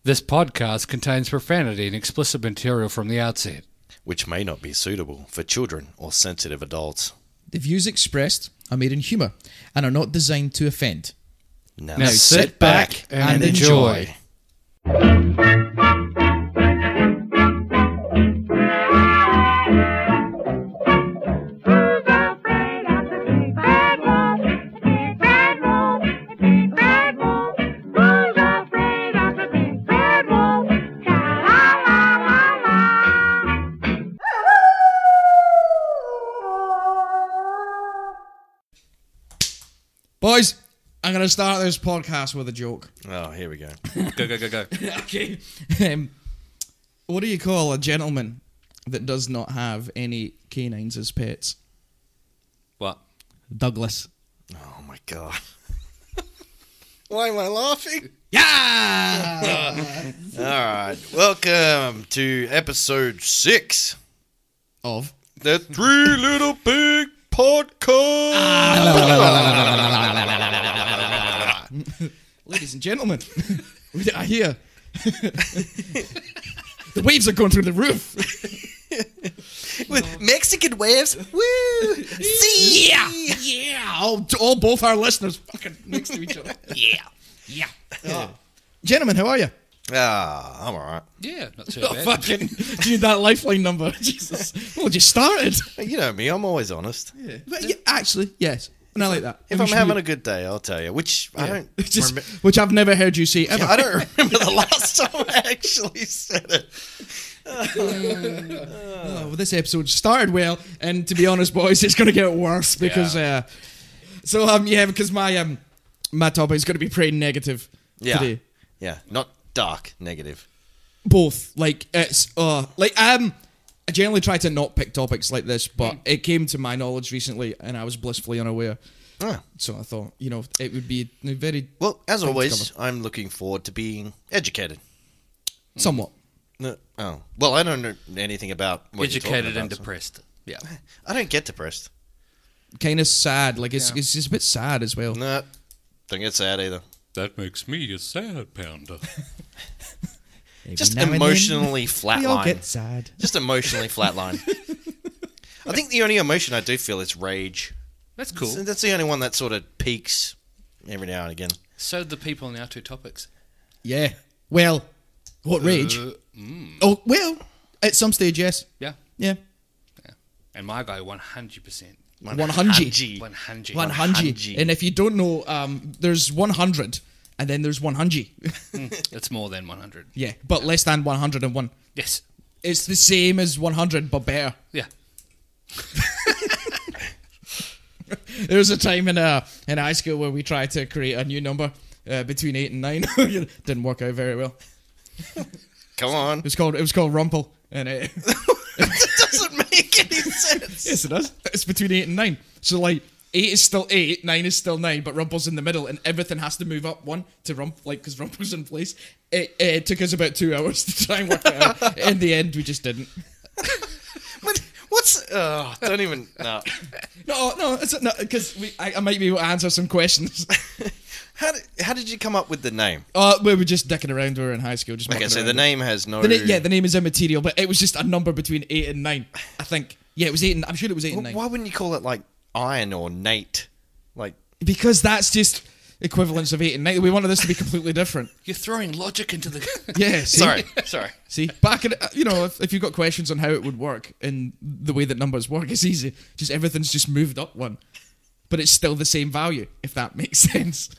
This podcast contains profanity and explicit material from the outset, which may not be suitable for children or sensitive adults. The views expressed are made in humour and are not designed to offend. Now sit back and enjoy. Boys, I'm going to start this podcast with a joke. Oh, here we go. Go. Okay. What do you call a gentleman that does not have any canines as pets? What? Douglas. Oh my god. Why am I laughing? Yeah! Alright, welcome to episode 6 Of? the Three Little Pig Podcast. Ladies and gentlemen, we are here. The waves are going through the roof. With Mexican waves. Woo! See? Yeah! All both our listeners fucking next to each other. Yeah. Gentlemen, how are you? I'm alright. Yeah, not too Oh, bad. fucking, do you need that lifeline number? Jesus. Well, just started. You know me, I'm always honest. Yeah. But yeah, actually, yes. And I like that. If I'm having a good day, I'll tell you. Which I don't Just, remember. which I've never heard you say ever. I don't remember the last time I actually said it. Oh, well, this episode started well, and to be honest, boys, it's going to get worse because, because my topic is going to be pretty negative today. Yeah, not dark, negative. Both, like it's, I generally try to not pick topics like this, but it came to my knowledge recently, and I was blissfully unaware. Oh. So I thought, it would be a very Well, as thing to always, cover. I'm looking forward to being educated. Somewhat. No, well, I don't know anything about what you're Educated talking and about, so- depressed. Yeah. I don't get depressed. Kind of sad. Like it's just a bit sad as well. No, don't get sad either. That makes me a sad pounder. Just Every now and emotionally then, we all get flatline. sad. Just emotionally flatline. I think the only emotion I do feel is rage. That's cool. So that's the only one that sort of peaks every now and again. So the people in our two topics. Yeah. Well, what rage? Oh, well, at some stage, yes. Yeah. Yeah. And my guy, 100%. 100. 100. 100. And if you don't know, there's 100, and then there's 100. It's more than 100. Yeah, but less than 101. Yes. It's the same as 100, but better. Yeah. There was a time in high school where we tried to create a new number between 8 and 9. Didn't work out very well. Come on. It was called Rumple, and it That doesn't make any sense. yes, it does. It's between 8 and 9. So, like, 8 is still 8, 9 is still 9, but Rumple's in the middle, and everything has to move up 1 to Rump, because Rumple's in place. It took us about 2 hours to try and work it out. In the end, we just didn't. What's... don't even... No. No, it's not, because I might be able to answer some questions. How did you come up with the name? We were just dicking around. We were in high school. Just Okay, mucking so around. the name has no... The name is immaterial, but it was just a number between 8 and 9, I think. Yeah, it was 8 and... I'm sure it was 8 and 9. Why wouldn't you call it, like, Iron or Nate? Like... Because that's just equivalence of 8 and 9. We wanted this to be completely different. You're throwing logic into the... Yeah, see? Sorry. See, back in, if you've got questions on how it would work and the way that numbers work, it's easy. Just everything's just moved up 1. But it's still the same value, if that makes sense.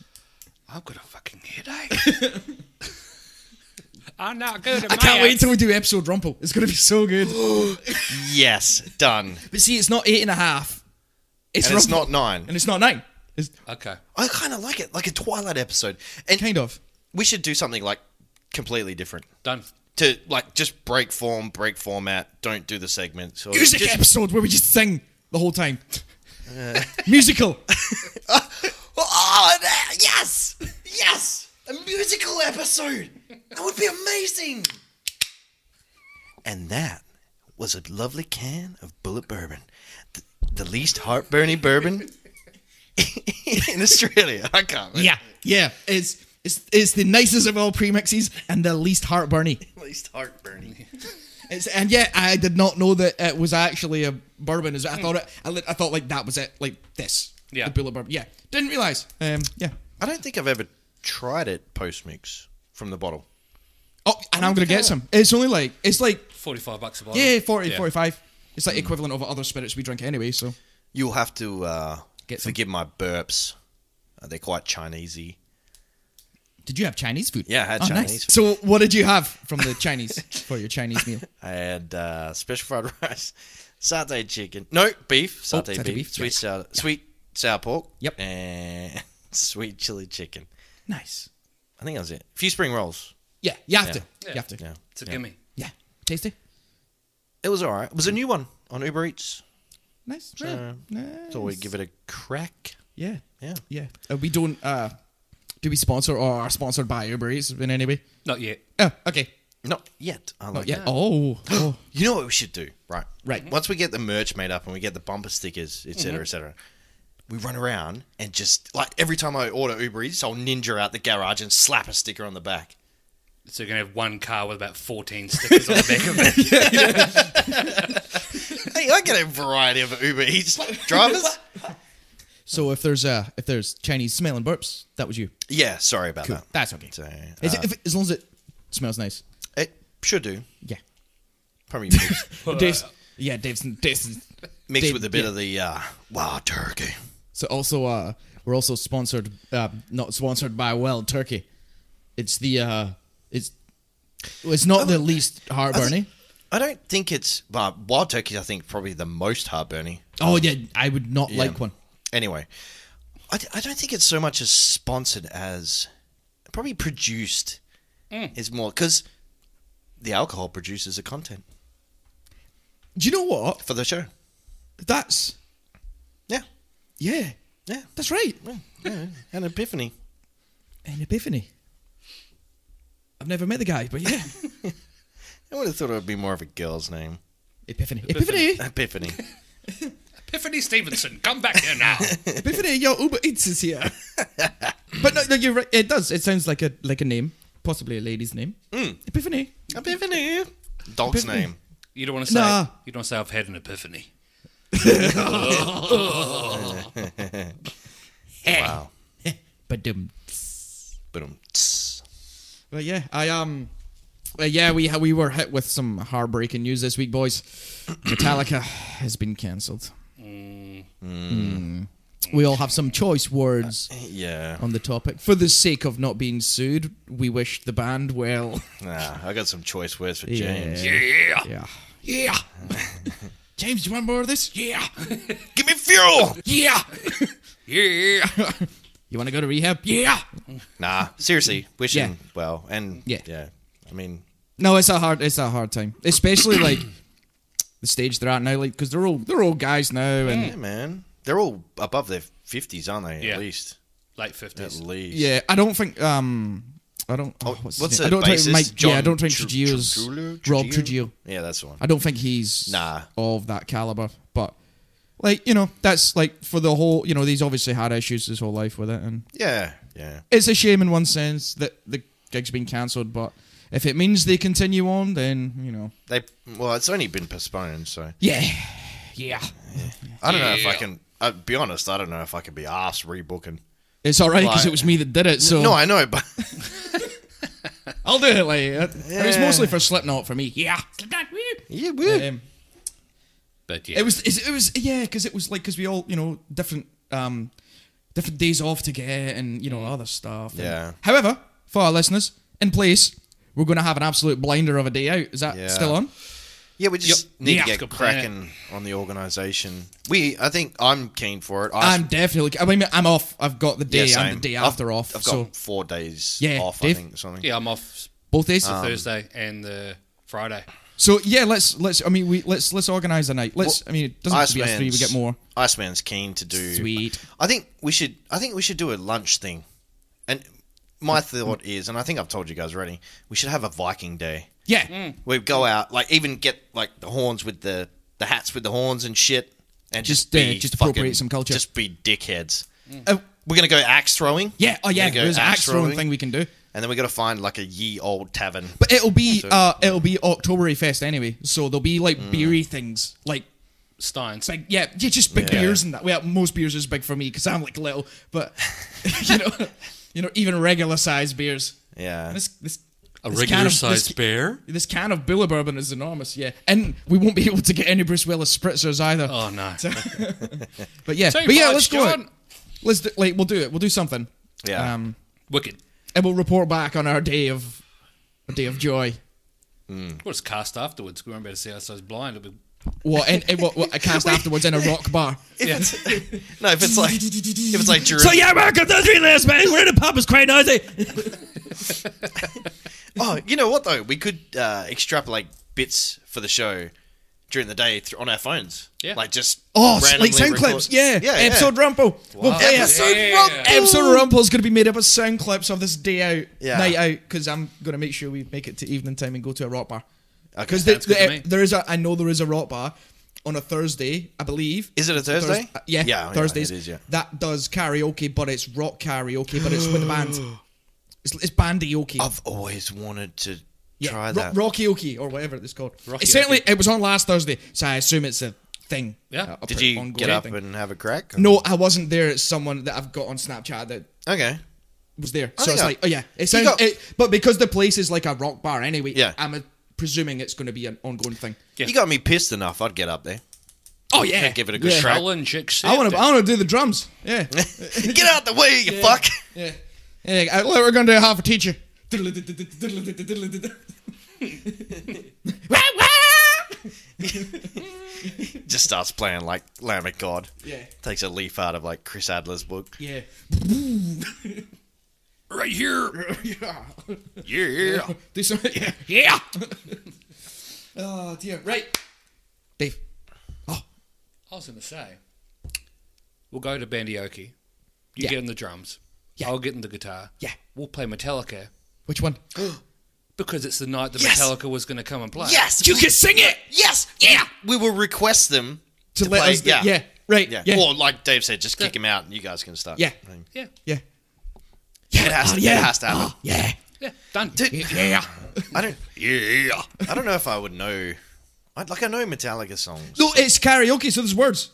I've got a fucking headache. I'm not good at I can't wait till we do episode Rumple. It's going to be so good. Yes, done. But see, it's not 8.5. It's And it's Rumple. not 9. And it's not 9. It's Okay. I kind of like it, like a Twilight episode. And kind of. we should do something, like, completely different. Done. To, like, just break form, break format, don't do the segments. Or Music just, episode where we just sing the whole time. Musical. Yes! Yes! A musical episode! That would be amazing! And that was a lovely can of Bullet Bourbon. The least heartburny bourbon in Australia. I can't. Yeah. It's It's the nicest of all premixes and the least heartburny. Least heartburny. And yet, I did not know that it was actually a bourbon. I thought like that was it, like this. Yeah. The bullet bourbon. Yeah, didn't realize. Yeah. I don't think I've ever tried it post mix from the bottle. Oh, and I'm gonna get some. It's only like $45 a bottle. yeah, 45. It's like equivalent of other spirits we drink anyway. So You'll have to Get some. forgive my burps. They're quite Chinesey. did you have Chinese food? Yeah, I had Oh, Chinese nice. food. So what did you have from the Chinese for your Chinese meal? I had special fried rice, satay chicken. No, beef. Satay, satay beef. beef, Sweet sour pork. Yep. And sweet chili chicken. Nice. I think that was it. A few spring rolls. Yeah, you have Yeah. to. Yeah. You have to. Yeah. It's a gimme. Yeah. Tasty. It was alright. It was a new one on Uber Eats. Nice. So, nice. Thought we'd give it a crack. Yeah. Yeah. Yeah. We don't. Do we sponsor or are sponsored by Uber Eats in any way? Not yet. Oh, okay. Not yet. I like Not yet. that. Oh. You know what we should do? Right. Right. Once we get the merch made up and we get the bumper stickers, etc., we run around and just, like, every time I order Uber Eats, I'll ninja out the garage and slap a sticker on the back. So you're going to have one car with about 14 stickers on the back of it. Hey, I get a variety of Uber Eats drivers. So if there's Chinese smelling burps, that was you. Yeah, sorry about that. That's okay. So, As long as it smells nice. it should do. Yeah. Probably mixed, Dave's with a bit of the wild turkey. So also, we're also sponsored, not sponsored by Wild Turkey. It's the it's not the least heartburny. I don't think it's... wild turkey, I think, probably the most heartburny. Oh yeah, I would not like one. Anyway, I don't think it's so much as sponsored as... Probably produced is more... Because the alcohol produces the content Do you know what? for the show. That's Yeah. yeah, Yeah. that's right. Yeah. An epiphany. An epiphany. I've never met the guy, but yeah, I would have thought it would be more of a girl's name. epiphany. Epiphany. Epiphany Stevenson, come back here now. Epiphany, your Uber Eats is here. But no, you're right. It does. It sounds like a name, possibly a lady's name. Epiphany. Epiphany. Dog's Epiphany. name. You don't want to say. Nah. You don't want to say I've had an epiphany. Wow. Badum. Boom. But yeah, we were hit with some heartbreaking news this week, boys. Metallica has been cancelled. We all have some choice words Yeah. on the topic. For the sake of not being sued, we wish the band well. Nah, I got some choice words for Yeah. James. Yeah. Yeah. James, do you want more of this? Yeah. Give me fuel! Yeah. Yeah. You want to go to rehab? Yeah. Nah, seriously, wishing Yeah. well, and Yeah. I mean, No, it's a hard time, especially like the stage they're at now, like because they're all guys now, and yeah, man, they're all above their 50s, aren't they? Yeah. At least, Late 50s. at least. yeah, I don't think I don't. Oh, what's what's his the name? I don't think bassist? Mike. John Yeah, I don't think Tru- Trujillo's Trujillo? Rob Trujillo. Yeah, that's the one. I don't think he's Nah. of that caliber, but like that's like for the whole he's obviously had issues his whole life with it, and Yeah. it's a shame in one sense that the gig's been cancelled, but if it means they continue on, then It's only been postponed, so yeah. I don't know if I can. I'll be honest, I don't know if I can be asked rebooking. It's all right because Like- it was me that did it, so No, I know, but I'll do it. Like it was mostly for Slipknot for me. Yeah, Slipknot. Woo. yeah, weird. But yeah. It was because it was like because we all different days off to get and other stuff. Yeah. However, for our listeners in place, we're going to have an absolute blinder of a day out. Is that Yeah. still on? Yeah, we just need Yeah. to get Good plan. cracking on the organisation. I think I'm keen for it. I'm definitely. I mean, I'm off. I've got the day same. and the day after off. I've so got 4 days Yeah, off, Dave? I think, or something. Yeah, I'm off both days. the Thursday and the Friday. So yeah, let's. I mean, let's organise a night. Let's. I mean, it doesn't have to be us three. We get more. Iceman's keen to do. Sweet. I think we should do a lunch thing. And my thought is, and I think I've told you guys already, we should have a Viking day. Yeah. We go out, like even get like the horns with the hats with the horns and shit, and Just be appropriate fucking- some culture. Just be dickheads. We're going to go axe throwing. Yeah, oh yeah, We're gonna go there's an axe throwing throwing. thing we can do. And then we got to find like a ye old tavern. But it'll be Oktoberfest anyway, so there'll be like beery things, like Steins. big, just big beers and that. Well, most beers is big for me because I'm like little, but you know, even regular size beers. Yeah. This A this regular can of- sized this- bear? This can of Bulla Bourbon is enormous, yeah, and we won't be able to get any Bruce Willis spritzers either. Oh, no. But yeah, Too let's much, go. John. Let's do, we'll do it. We'll do something. Yeah. Wicked. And we'll report back on our day of joy. Well, it's cast afterwards. We won't be able to see ourselves blind. It'll be... What? What? A cast afterwards in a rock bar. Yeah. No, if it's like during... So yeah, welcome to the Three Last Man. We're in the pub. It's quite noisy. Oh, you know what though? We could extrapolate bits for the show during the day on our phones. Yeah. Like just Like randomly sound record- clips. Yeah. Yeah. Episode Rumple. We'll play Episode it. Rumple. Episode Rumple is going to be made up of sound clips of this day out, Yeah. night out, because I'm going to make sure we make it to evening time and go to a rock bar. Because Sounds good to me. there is I know there is a rock bar on a Thursday, I believe. Is it a Thursday? Yeah, Thursdays. it is, yeah. That does karaoke, but it's rock karaoke, but it's with the band. It's bandioke. I've always wanted to try Ro- that. Rockyoke or whatever it's called. Rockyoke. It was on last Thursday, so I assume it's a thing. Yeah. A Did you ongoing get up thing. and have a crack? No, I wasn't there. It's someone that I've got on Snapchat that Okay. was there. I So think it's I- like, oh yeah, it You sounds. got- But because the place is like a rock bar anyway, Yeah. I'm presuming it's going to be an ongoing thing. Yeah. You got me pissed enough. I'd get up there. Oh yeah, Give it a good yeah. crack. Challenge accepted. I want to do the drums. Yeah, Get out the way, you fuck. yeah. We're going to have a teacher. Just starts playing like Lamb of God. Yeah. Takes a leaf out of like Chris Adler's book. Yeah. Right here. Yeah. Yeah. Do some. Yeah. Yeah. Oh dear. Right. Dave. Oh. I was going to say, we'll go to Bandioke. You Yeah. get in the drums. Yeah. I'll get in the guitar. Yeah. We'll play Metallica Which one? because it's the night that Yes. Metallica was going to come and play. Yes, You can sing it. Yes, yeah. We will request them To let play. us. Yeah. Right. Yeah. Yeah. Or like Dave said, just kick him out and you guys can start. Yeah. playing. Yeah. Yeah. It has to. yeah. It has to happen. Yeah. Yeah. Done. Dude, Yeah. I don't. Yeah. I don't know if I would know. I know Metallica songs. No, it's karaoke, so there's words.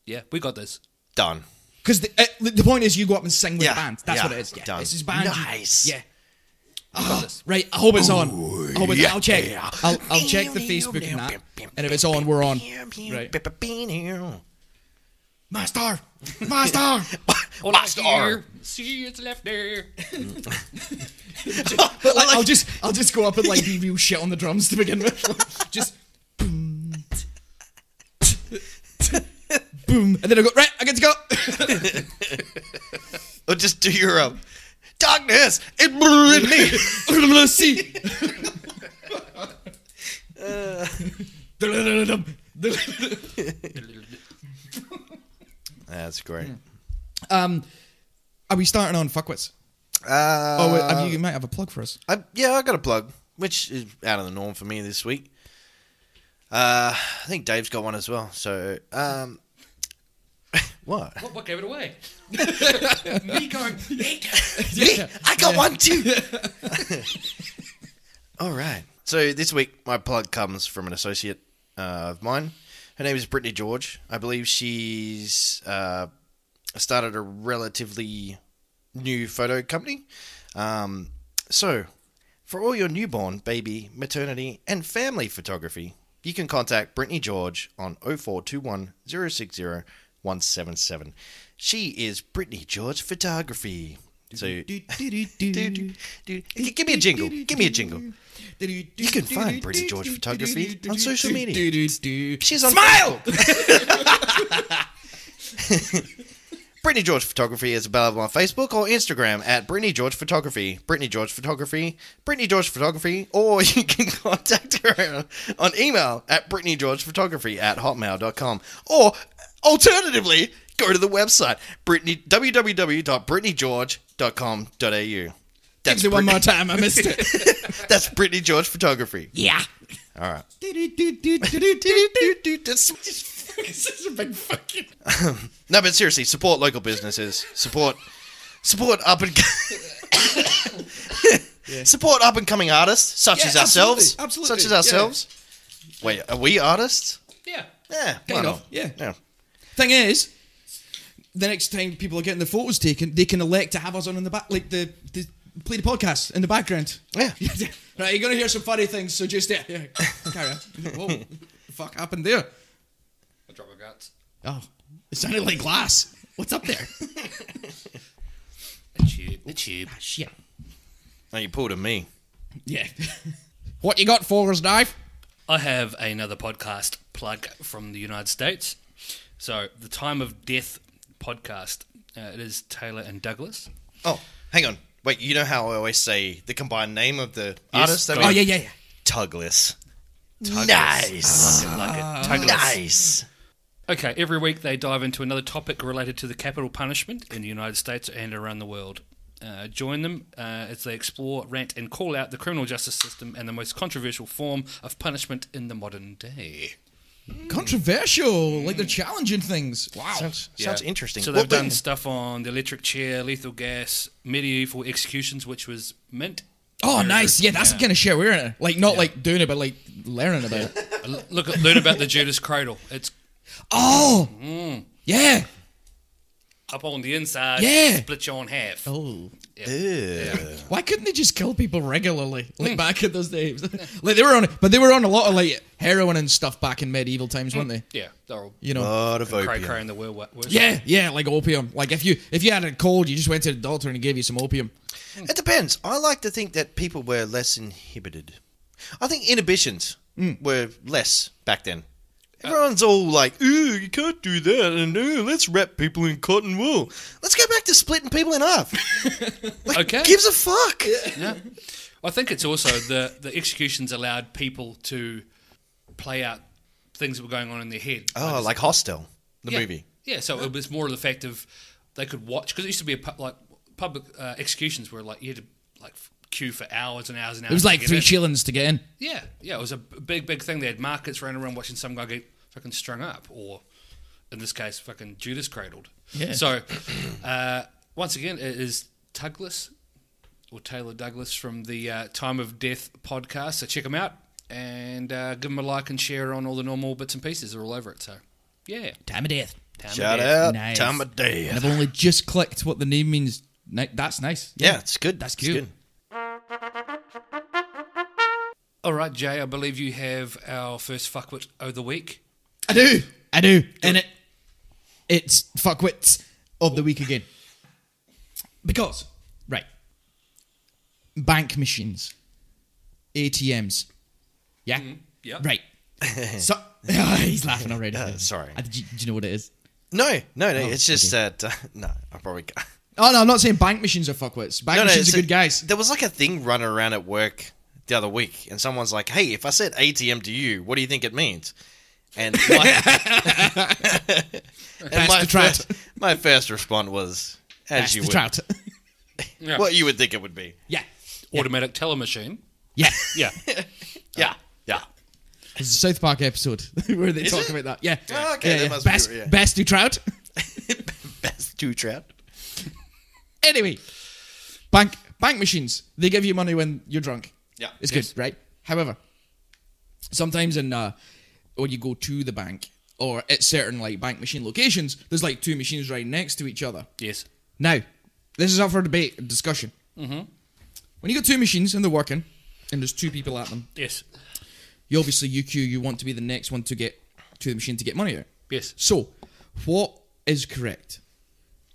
Yeah. We got this. Done. Because the point is, you go up and sing with Yeah. the band. That's Yeah. what it is. Yeah. Done. This is band. Nice. Yeah. We got this. Right. I hope it's on. I hope it's, yeah. I'll check. I'll check the Facebook and that. And if it's on, we're on. Right. Master. Master. All Master. I hear, see it's left there. But like, I'll just go up and like be real shit on the drums to begin with. Just boom, boom, and then I go right. I get to go. Or just do your darkness. It blew in me. See. That's great. Are we starting on fuckwits? You might have a plug for us. I got a plug, which is out of the norm for me this week. I think Dave's got one as well. So, what? What gave it away? Me going, Me? I got one too. All right. So this week, my plug comes from an associate of mine. Her name is Brittany George. I believe she's started a relatively new photo company. So, for all your newborn, baby, maternity, and family photography, you can contact Brittany George on 0421 060 177. She is Brittany George Photography. So, give me a jingle. Give me a jingle. You can find Brittany George Photography on social media. She's on Smile! Brittany George Photography is available on Facebook or Instagram at Brittany George Photography, Brittany George Photography, Brittany George Photography, or you can contact her on email at brittanygeorgephotography@hotmail.com, or alternatively, go to the website www.brittanygeorge.com.au. That's it one more time. I missed it. That's Brittany George Photography. Yeah. All right. This is a big fucking... No, but seriously, support local businesses. Support up and support up and coming artists such as ourselves. Absolutely. Such as ourselves. Wait, are we artists? Yeah. Yeah, why Kind not? of, yeah. Thing is, the next time people are getting their photos taken, they can elect to have us on in the back, like the play the podcast in the background. Yeah. Right, you're gonna hear some funny things, so just carry on. Whoa, what the fuck happened there? A drop of guts. Oh, it sounded like glass. What's up there? The tube. Ah, shit. Oh, you pulled a me. Yeah. What you got for us, Dave? I have another podcast plug from the United States. So, the Time of Death podcast. It is Taylor and Douglas. Oh, hang on. Wait, you know how I always say the combined name of the artist? got Oh, it. yeah. Tugless. Tuggles. Nice. I like it. Tuggles. Nice. Okay, every week they dive into another topic related to the capital punishment in the United States and around the world. Join them as they explore, rant, and call out the criminal justice system and the most controversial form of punishment in the modern day. Controversial. Like they're challenging things. Wow. Sounds interesting. So they've done stuff on the electric chair, lethal gas, medieval executions, which was mint. Oh, nice. Yeah, that's the kind of shit we're in. Like, not like doing it, but like learning about it. Learn about the Judas Cradle. It's Oh! Yeah. up on the inside, Yeah. split you in half. Oh. Ew. Why couldn't they just kill people regularly, like back in those days? Like they were on a lot of like heroin and stuff back in medieval times, weren't they? Yeah, they're all You know. lot of cray opium. in the worst. Yeah, like opium. Like if you had a cold, you just went to the doctor and he gave you some opium. It depends. I like to think that people were less inhibited. I think inhibitions were less back then. Everyone's all like, ooh, you can't do that, and ooh, let's wrap people in cotton wool. Let's go back to splitting people in half. Like, Okay. gives a fuck? Yeah. I think it's also the executions allowed people to play out things that were going on in their head. Oh, like Hostel, the Yeah. movie. Yeah, so it was more of the fact of they could watch, because it used to be public executions where like you had to like queue for hours and hours and hours. It was like to get 3 in. shillings to get in. Yeah, it was a big thing. They had markets running around watching some guy get fucking strung up, or in this case, fucking Judas cradled. Yeah. So, once again, it is Douglas, or Taylor Douglas from the Time of Death podcast. So check them out and give them a like and share on all the normal bits and pieces. They're all over it. So, yeah. Time of death. Time of Shout Death. out, Nice. Time of And Day. I've only just clicked what the name means. That's nice. Yeah, it's good. That's It's cute. good. All right, Jay, I believe you have our first fuckwit of the week. I do. And it's fuckwits of the week again. Because, right, bank machines, ATMs, yeah? Yeah. Right. So, he's laughing already. Sorry. Do you know what it is? No, it's just that, no, I probably can't. Oh, no, I'm not saying bank machines are fuckwits. Bank machines are good guys. There was like a thing running around at work the other week, and someone's like, hey, if I said ATM to you, what do you think it means? And my first response was, as you would, trout. Yeah. what you would think it would be. Yeah. Automatic teller machine. Yeah. Yeah. Yeah. It's a South Park episode where they talk it? about that. Yeah. Oh, okay, that must best, be, yeah. best to trout. Best two trout. Anyway, bank machines, they give you money when you're drunk. Yeah. It's Yes. good, right? However, sometimes when you go to the bank or at certain like bank machine locations, there's like 2 machines right next to each other. Yes. Now, this is up for debate and discussion. Mm-hmm. When you got 2 machines and they're working, and there's 2 people at them, Yes. you obviously you want to be the next one to get to the machine to get money out. Yes. So, what is correct?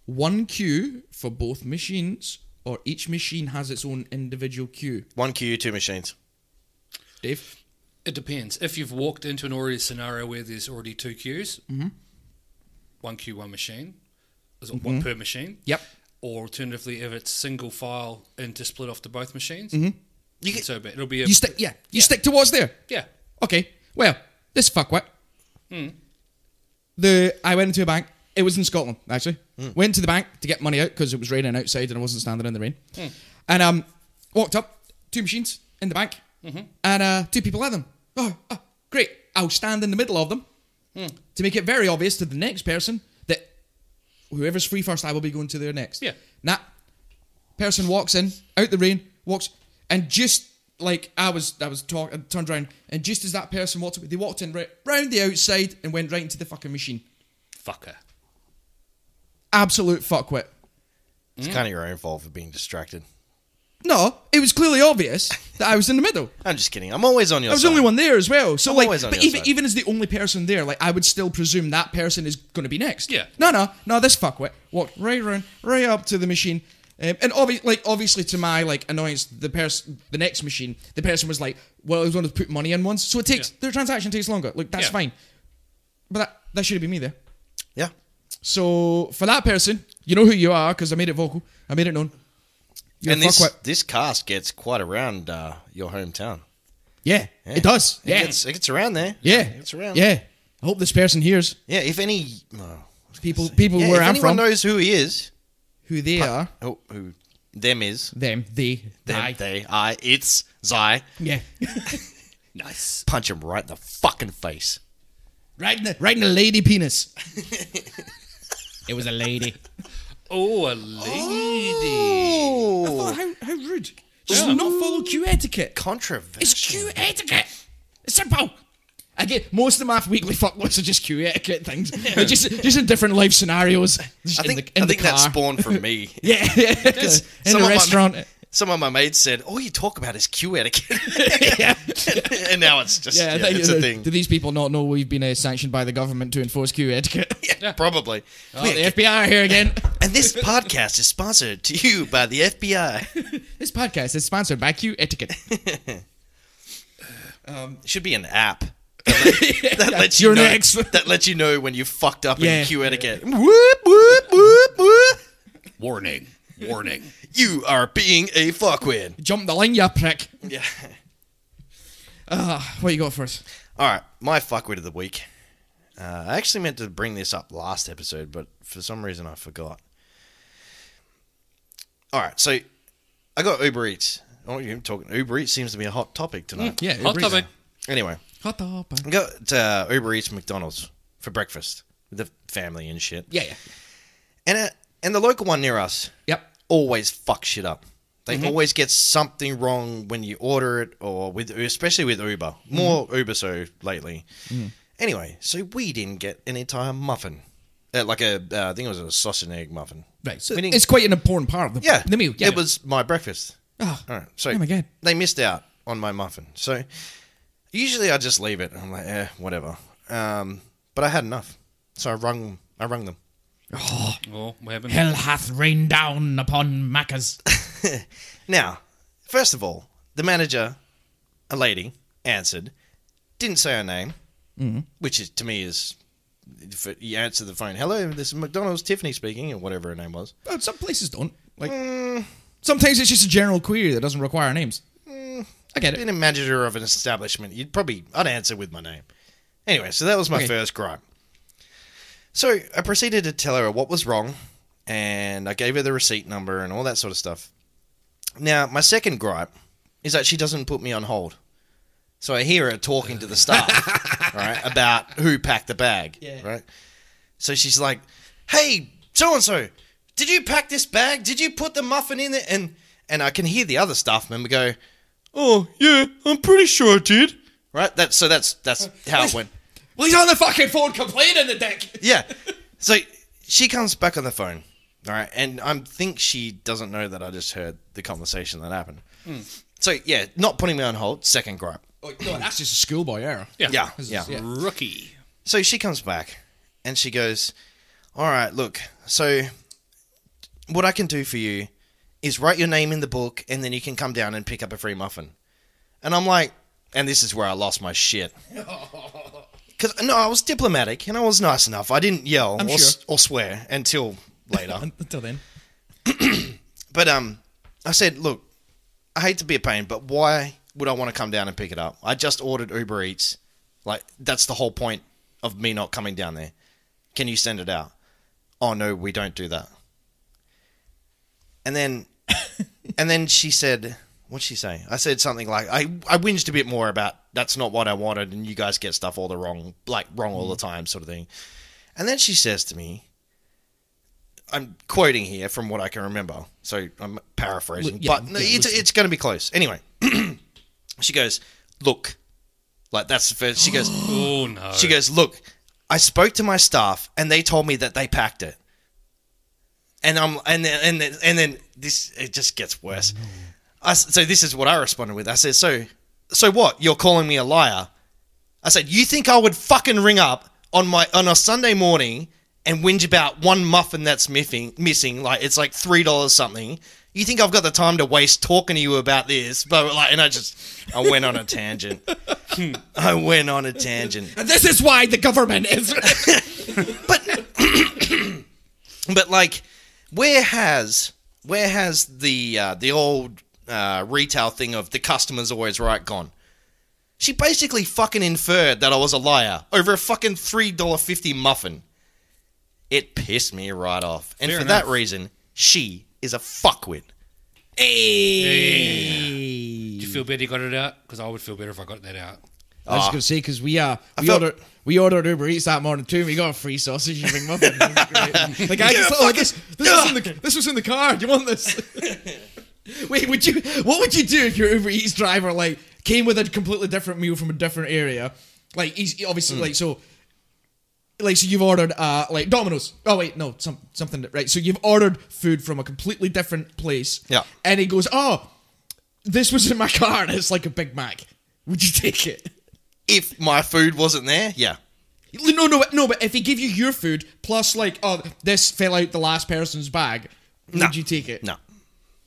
1 queue for both machines, or each machine has its own individual queue? 1 queue, 2 machines. Dave? It depends. If you've walked into an already scenario where there's already 2 queues, 1 queue, 1 machine, is it 1 per machine? Yep. Or alternatively, if it's single file and to split off to both machines, You get, so bad. It'll be a You stick to what's there. yeah. Okay. Well, this fuckwit. I went into a bank. It was in Scotland, actually. Went to the bank to get money out because it was raining outside and I wasn't standing in the rain. And walked up, 2 machines in the bank, and 2 people at them. Oh, great. I'll stand in the middle of them To make it very obvious to the next person that whoever's free first, I will be going to there next. Yeah. Nah. Person walks in, out the rain, walks, and just like I was talking, I turned around, and just as that person walked away, they walked in right round the outside and went right into the fucking machine. Fucker. Absolute fuckwit. It's kind of your own fault for being distracted. No, it was clearly obvious that I was in the middle. I'm just kidding. I'm always on your I was side. the only one there as well. So I'm like, always on but your side. even as the only person there, like I would still presume that person is going to be next. Yeah. No, this fuckwit walked right around, right up to the machine, and obviously to my like annoyance, the next machine, the person was like, well, I was going to put money in once, so it takes their transaction takes longer. Like that's fine, but that should have been me there. Yeah. So for that person, you know who you are because I made it vocal, I made it known. You're And a fuckwit. this cast gets quite around your hometown. Yeah, it does. It Yeah, gets around there. yeah, It gets around. Yeah. I hope this person hears. Yeah, if any... People yeah, where if I'm anyone from, knows who he is... who they are, who them is... them, they, Them, I. they, I, it's, Zai. Yeah. Nice. Punch him right in the fucking face. right in the lady penis. It was a lady. Oh, a lady. I thought, how rude. Just not follow Q etiquette. Controversial. It's Q etiquette. It's simple. Again, most of my weekly fuck lists are just Q etiquette things. They're just in different life scenarios. Just I think in the that car. spawned from me. Yeah. In Some the of restaurant. Some of my mates said, all you talk about is Q etiquette. Yeah. And now it's just, Yeah, it's a thing. Do these people not know we've been sanctioned by the government to enforce Q etiquette? Yeah, probably. Oh, the FBI are here again. And this podcast is sponsored to you by the FBI. This podcast is sponsored by Q etiquette. Should be an app that lets you You're know, next. that lets you know when you fucked up Yeah. in Q etiquette. Whoop, whoop, whoop, whoop. Warning. Warning. You are being a fuckwit. Jump the line, you prick. Yeah. What you got for us? All right, my fuckwit of the week. I actually meant to bring this up last episode, but for some reason I forgot. All right, so I got Uber Eats. Oh, you're talking Uber Eats seems to be a hot topic tonight. Yeah, Hot Uber Eats. topic. Anyway, Hot topic. I got Uber Eats McDonald's for breakfast with the family and shit. Yeah. And the local one near us Yep. always fuck shit up. They always get something wrong when you order it, or especially with Uber. More Uber so lately. Anyway, so we didn't get an entire muffin, I think it was a sausage and egg muffin. Right. So We didn't- it's quite an important part of the meal. Yeah. it was my breakfast. Oh, All right, so oh my God. they missed out on my muffin. So usually I just leave it. I'm like, whatever. But I had enough, so I rung them. Oh, what happened? Hell hath rained down upon Macca's. Now, first of all, the manager, a lady, answered, didn't say her name, which is to me is, you answer the phone, hello, this is McDonald's, Tiffany speaking, or whatever her name was. Well, some places don't. Like, sometimes it's just a general query that doesn't require names. I get it. Being a manager of an establishment, I'd answer with my name. Anyway, so that was my first gripe. So I proceeded to tell her what was wrong, and I gave her the receipt number and all that sort of stuff. Now, my second gripe is that she doesn't put me on hold. So I hear her talking to the staff, right, about who packed the bag, right? So she's like, hey, so-and-so, did you pack this bag? Did you put the muffin in there? And I can hear the other staff member go, oh, yeah, I'm pretty sure I did. Right? That's how it went. Well, he's on the fucking phone complaining, the dick. Yeah. So she comes back on the phone, all right, and I think she doesn't know that I just heard the conversation that happened. So, yeah, not putting me on hold, second gripe. Oh, no, that's just a schoolboy error. Yeah. Rookie. So she comes back, and she goes, all right, look, so what I can do for you is write your name in the book, and then you can come down and pick up a free muffin. And I'm like, and this is where I lost my shit. Because, no, I was diplomatic, and I was nice enough. I didn't yell or swear until later. Until then. But I said, look, I hate to be a pain, but why would I want to come down and pick it up? I just ordered Uber Eats. Like, that's the whole point of me not coming down there. Can you send it out? Oh, no, we don't do that. And then she said, What'd she say? I said something like, I whinged a bit more about that's not what I wanted and you guys get stuff all the wrong all the time sort of thing. And then she says to me, I'm quoting here from what I can remember, so I'm paraphrasing, but it's going to be close. Anyway, she goes, look, like that's the first, she goes, oh no. She goes, look, I spoke to my staff and they told me that they packed it. And then this, it just gets worse. So this is what I responded with. I said, so what? You're calling me a liar? I said, you think I would fucking ring up on a Sunday morning and whinge about one muffin that's missing, like it's like $3 something? You think I've got the time to waste talking to you about this? But like, and I went on a tangent. And this is why the government is. but like, where has the old retail thing of the customer's always right gone? She basically fucking inferred that I was a liar over a fucking $3.50 muffin. It pissed me right off. And for that reason, she is a fuckwit. Hey. Do you feel better you got it out? Because I would feel better if I got that out. I was going to say, because we ordered Uber Eats that morning too, and we got a free sausage and muffin. The guy this was in the car. Do you want this? Wait, what would you do if your Uber Eats driver like came with a completely different meal from a different area? Like he's obviously so you've ordered like Domino's. Oh wait, no, something right. So you've ordered food from a completely different place. Yeah. And he goes, "Oh, this was in my car and it's like a Big Mac. Would you take it?" If my food wasn't there, yeah. No, but if he gave you your food plus like, oh, this fell out the last person's bag, would you take it? No.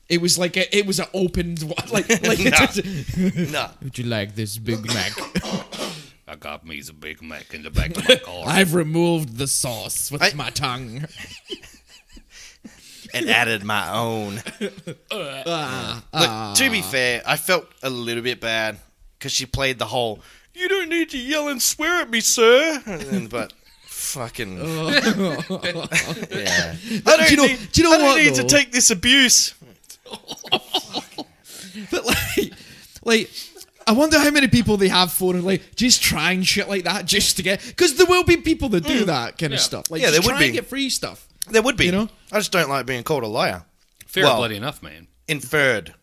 It was like it was an opened like No. Would you like this Big Mac? I got me the Big Mac in the back of my car. I've removed the sauce with my tongue. And added my own. But to be fair, I felt a little bit bad because she played the whole, you don't need to yell and swear at me, sir. But fucking... yeah. I don't need to take this abuse. But like, I wonder how many people they have for like just trying shit like that just to get... Because there will be people that do that kind of stuff. Like, there would be. And get free stuff. There would be. You know? I just don't like being called a liar. Fair bloody enough, man. Inferred.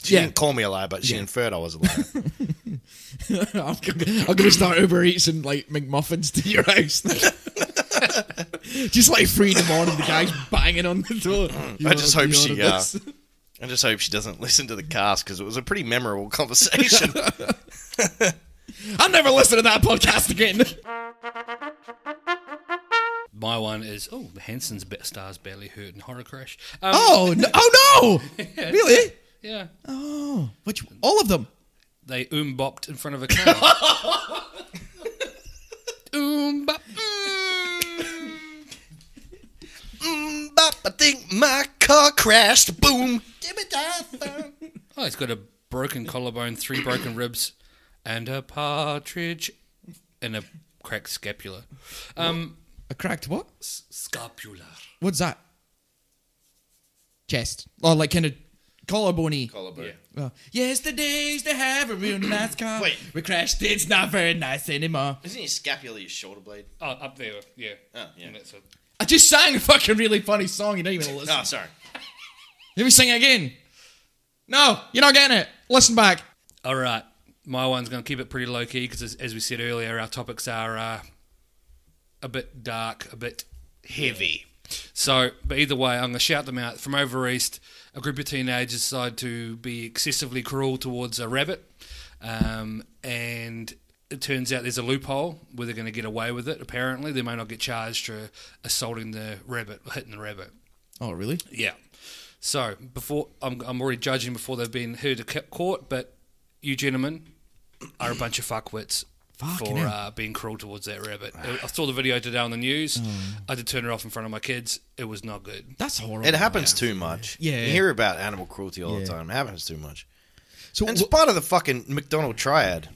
She didn't call me a liar, but she inferred I was a liar. I'm going to start Uber Eats and like McMuffins to your house. Just like 3 in the morning, the guy's banging on the door. I just hope she doesn't listen to the cast because it was a pretty memorable conversation. I'll never listen to that podcast again. My one is, the Hanson's stars barely hurt in horror crash. Oh no! Yeah. Really? Yeah. Oh, all of them? They bopped in front of a car. Bop. Bop, I think my car crashed. Boom. Oh, he's got a broken collarbone, 3 broken ribs, and a partridge and a cracked scapula. A cracked what? Scapula. What's that? Chest. Oh, like kind of collarbone-y. Collarbone. Yeah. Yesterday used to have a real nice car. Wait. We crashed, it's not very nice anymore. Isn't your scapula your shoulder blade? Oh, up there, yeah. Oh, yeah. And that's I just sang a fucking really funny song, you don't even listen. Oh, sorry. Let me sing it again. No, you're not getting it. Listen back. All right. My one's going to keep it pretty low-key because, as we said earlier, our topics are a bit dark, a bit heavy. So, but either way, I'm going to shout them out. From over east, a group of teenagers decide to be excessively cruel towards a rabbit, and it turns out there's a loophole where they're going to get away with it. Apparently, they may not get charged for assaulting the rabbit or hitting the rabbit. Oh, really? Yeah. So, before I'm already judging before they've been heard to court, but you gentlemen are a bunch of fuckwits for being cruel towards that rabbit. I saw the video today on the news. I did turn it off in front of my kids. It was not good. That's horrible. It happens too much. Yeah. You hear about animal cruelty all the time. It happens too much. So and it's part of the fucking McDonald triad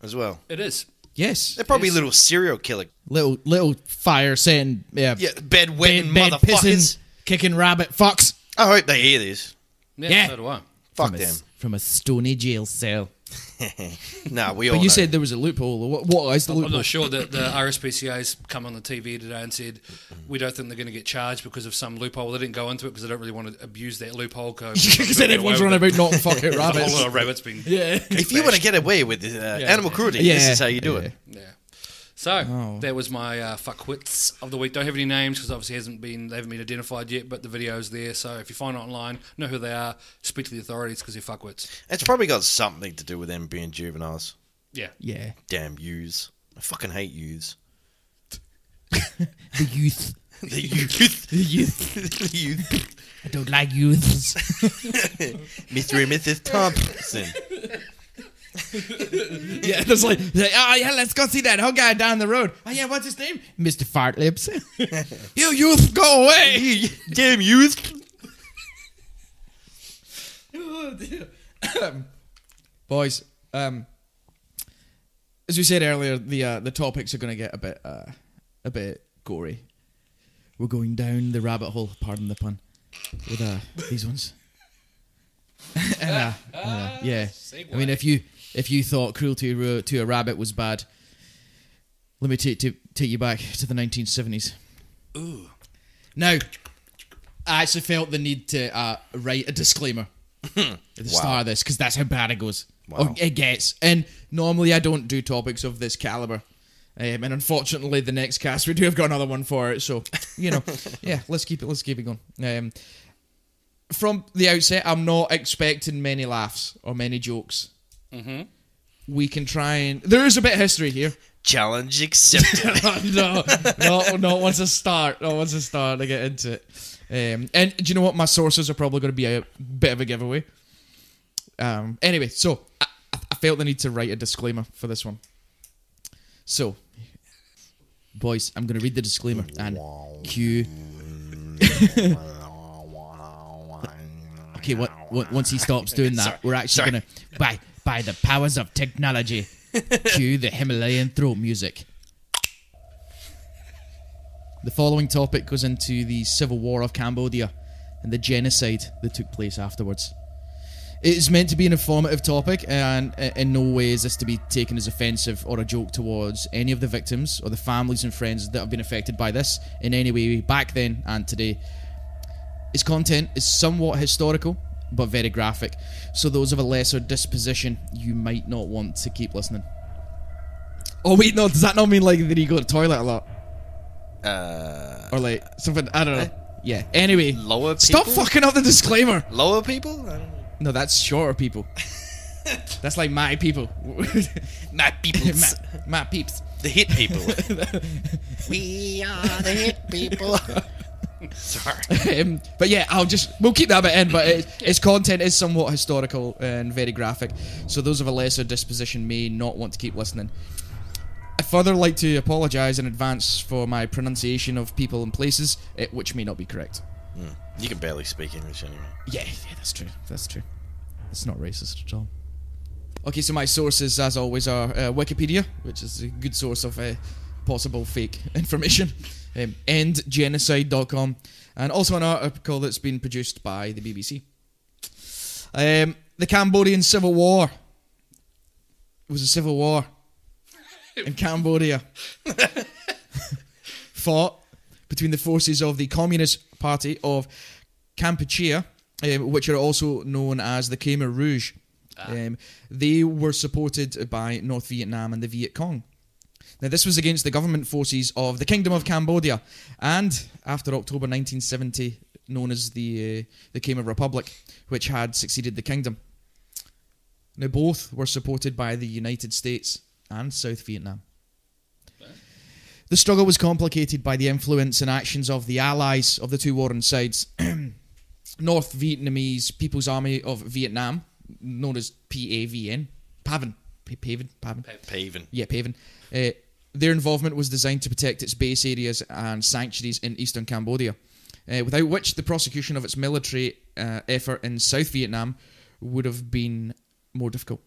as well. It is. Yes. They're probably little serial killer. Little fire saying, bedwetting bed motherfuckers. Pissing, kicking rabbit fucks. I hope they hear this. Yeah. So do I. Fuck them. from a stony jail cell. No, we all But you know. said there was a loophole. What is the I'm loophole? not sure that the RSPCA's come on the TV today and said we don't think they're going to get charged because of some loophole. They didn't go into it because they don't really want to abuse that loophole code. Because then everyone's running about not fucking A rabbits. whole lot of rabbits being Yeah. if you want to get away with animal cruelty, this is how you do it. Yeah. So that was my fuckwits of the week. Don't have any names because obviously they haven't been identified yet. But the video's there, so if you find it online, know who they are. Speak to the authorities because they're fuckwits. It's probably got something to do with them being juveniles. Yeah. Yeah. Damn youths. I fucking hate youths. The youth. The youth. The youth. The youth. I don't like youths. Mr. and Mrs. Thompson. Yeah, there's like, oh yeah, let's go see that guy down the road. Oh yeah, what's his name? Mr. Fartlips. You youth, go away. You damn youth. Oh, dear. Boys, as we said earlier, the topics are going to get a bit gory. We're going down the rabbit hole, pardon the pun, with these ones. And, yeah, I mean, if you thought cruelty to a rabbit was bad, let me take you back to the 1970s. Ooh. Now, I actually felt the need to write a disclaimer at the start of this, because that's how bad it goes. Wow. Or it gets. And normally I don't do topics of this caliber. And unfortunately, the next cast we do have got another one for it. So, yeah, let's keep it going. From the outset, I'm not expecting many laughs or many jokes. Mm-hmm. We can try and... There is a bit of history here. Challenge accepted. No, not once I start. Not once I start, I get into it. And do you know what? My sources are probably going to be a bit of a giveaway. Anyway, so I felt the need to write a disclaimer for this one. So, boys, I'm going to read the disclaimer and cue... Okay, once he stops doing that, we're actually going to, by the powers of technology, cue the Himalayan throat music. The following topic goes into the Civil War of Cambodia and the genocide that took place afterwards. It is meant to be an informative topic, and in no way is this to be taken as offensive or a joke towards any of the victims or the families and friends that have been affected by this in any way back then and today. Its content is somewhat historical, but very graphic, so those of a lesser disposition, you might not want to keep listening. Oh wait, no, does that not mean like that you go to the toilet a lot? Or like something, I don't know. Yeah, anyway. Lower people? Stop fucking up the disclaimer! Lower people? I don't know. No, that's shorter people. That's like my people. My peoples. my peeps. The hit people. We are the hit people. Sorry. But yeah, we'll keep that bit in, but its content is somewhat historical and very graphic, so those of a lesser disposition may not want to keep listening. I further like to apologise in advance for my pronunciation of people and places, which may not be correct. You can barely speak English anyway. Yeah, that's true. It's not racist at all. Okay, so my sources, as always, are Wikipedia, which is a good source of possible fake information, endgenocide.com, and also an article that's been produced by the BBC. The Cambodian Civil War. It was a civil war in Cambodia. Fought between the forces of the Communist Party of Kampuchea, which are also known as the Khmer Rouge. They were supported by North Vietnam and the Viet Cong. Now, this was against the government forces of the Kingdom of Cambodia, and after October 1970, known as the Khmer Republic, which had succeeded the kingdom. Now, both were supported by the United States and South Vietnam. The struggle was complicated by the influence and actions of the allies of the two warring sides. North Vietnamese People's Army of Vietnam, known as PAVN. Pavan. Yeah, Pavan. Their involvement was designed to protect its base areas and sanctuaries in eastern Cambodia, without which the prosecution of its military effort in South Vietnam would have been more difficult.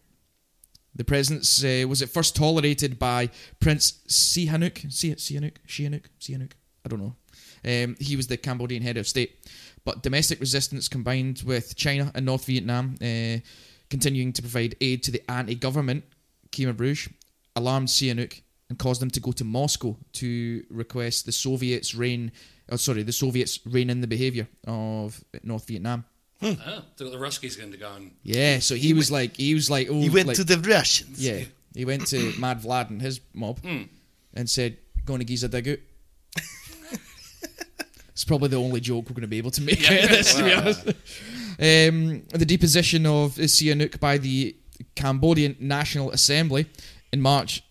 The presence was at first tolerated by Prince Sihanouk. I don't know. He was the Cambodian head of state. But domestic resistance combined with China and North Vietnam continuing to provide aid to the anti-government Khmer Rouge, alarmed Sihanouk and caused them to go to Moscow to request the Soviets rein in the behaviour of North Vietnam. Oh, so the Ruskies going to go and... Yeah, so he was like, oh, he went to the Russians. Yeah, he went to Mad Vlad and his mob and said, "Going to Giza dig out." It's probably the only joke we're going to be able to make out of this, to be honest. The deposition of Sihanouk by the Cambodian National Assembly in March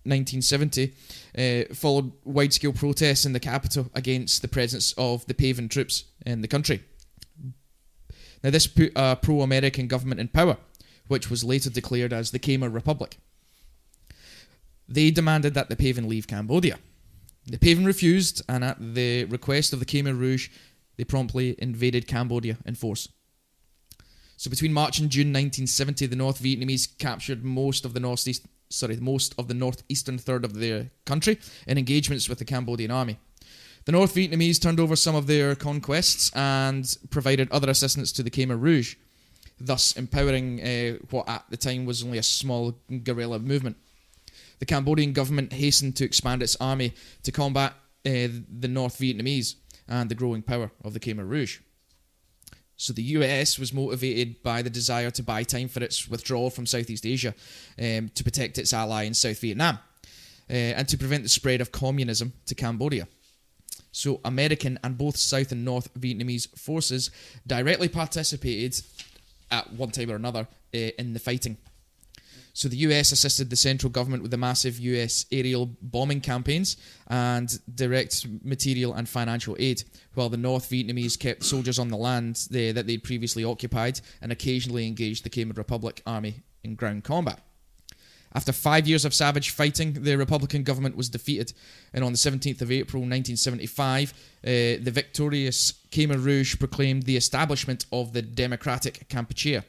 1970 followed wide-scale protests in the capital against the presence of the PAVN troops in the country. Now, this put a pro-American government in power, which was later declared as the Khmer Republic. They demanded that the PAVN leave Cambodia. The PAVN refused, and at the request of the Khmer Rouge, they promptly invaded Cambodia in force. So between March and June 1970, the North Vietnamese captured most of the northeastern third of their country in engagements with the Cambodian army. The North Vietnamese turned over some of their conquests and provided other assistance to the Khmer Rouge, thus empowering what at the time was only a small guerrilla movement. The Cambodian government hastened to expand its army to combat the North Vietnamese and the growing power of the Khmer Rouge. So the US was motivated by the desire to buy time for its withdrawal from Southeast Asia to protect its ally in South Vietnam and to prevent the spread of communism to Cambodia. So American and both South and North Vietnamese forces directly participated at one time or another in the fighting. So the US assisted the central government with the massive US aerial bombing campaigns and direct material and financial aid, while the North Vietnamese kept soldiers on the land that they'd previously occupied and occasionally engaged the Khmer Republic army in ground combat. After 5 years of savage fighting, the Republican government was defeated, and on the 17th of April 1975, the victorious Khmer Rouge proclaimed the establishment of the Democratic Kampuchea.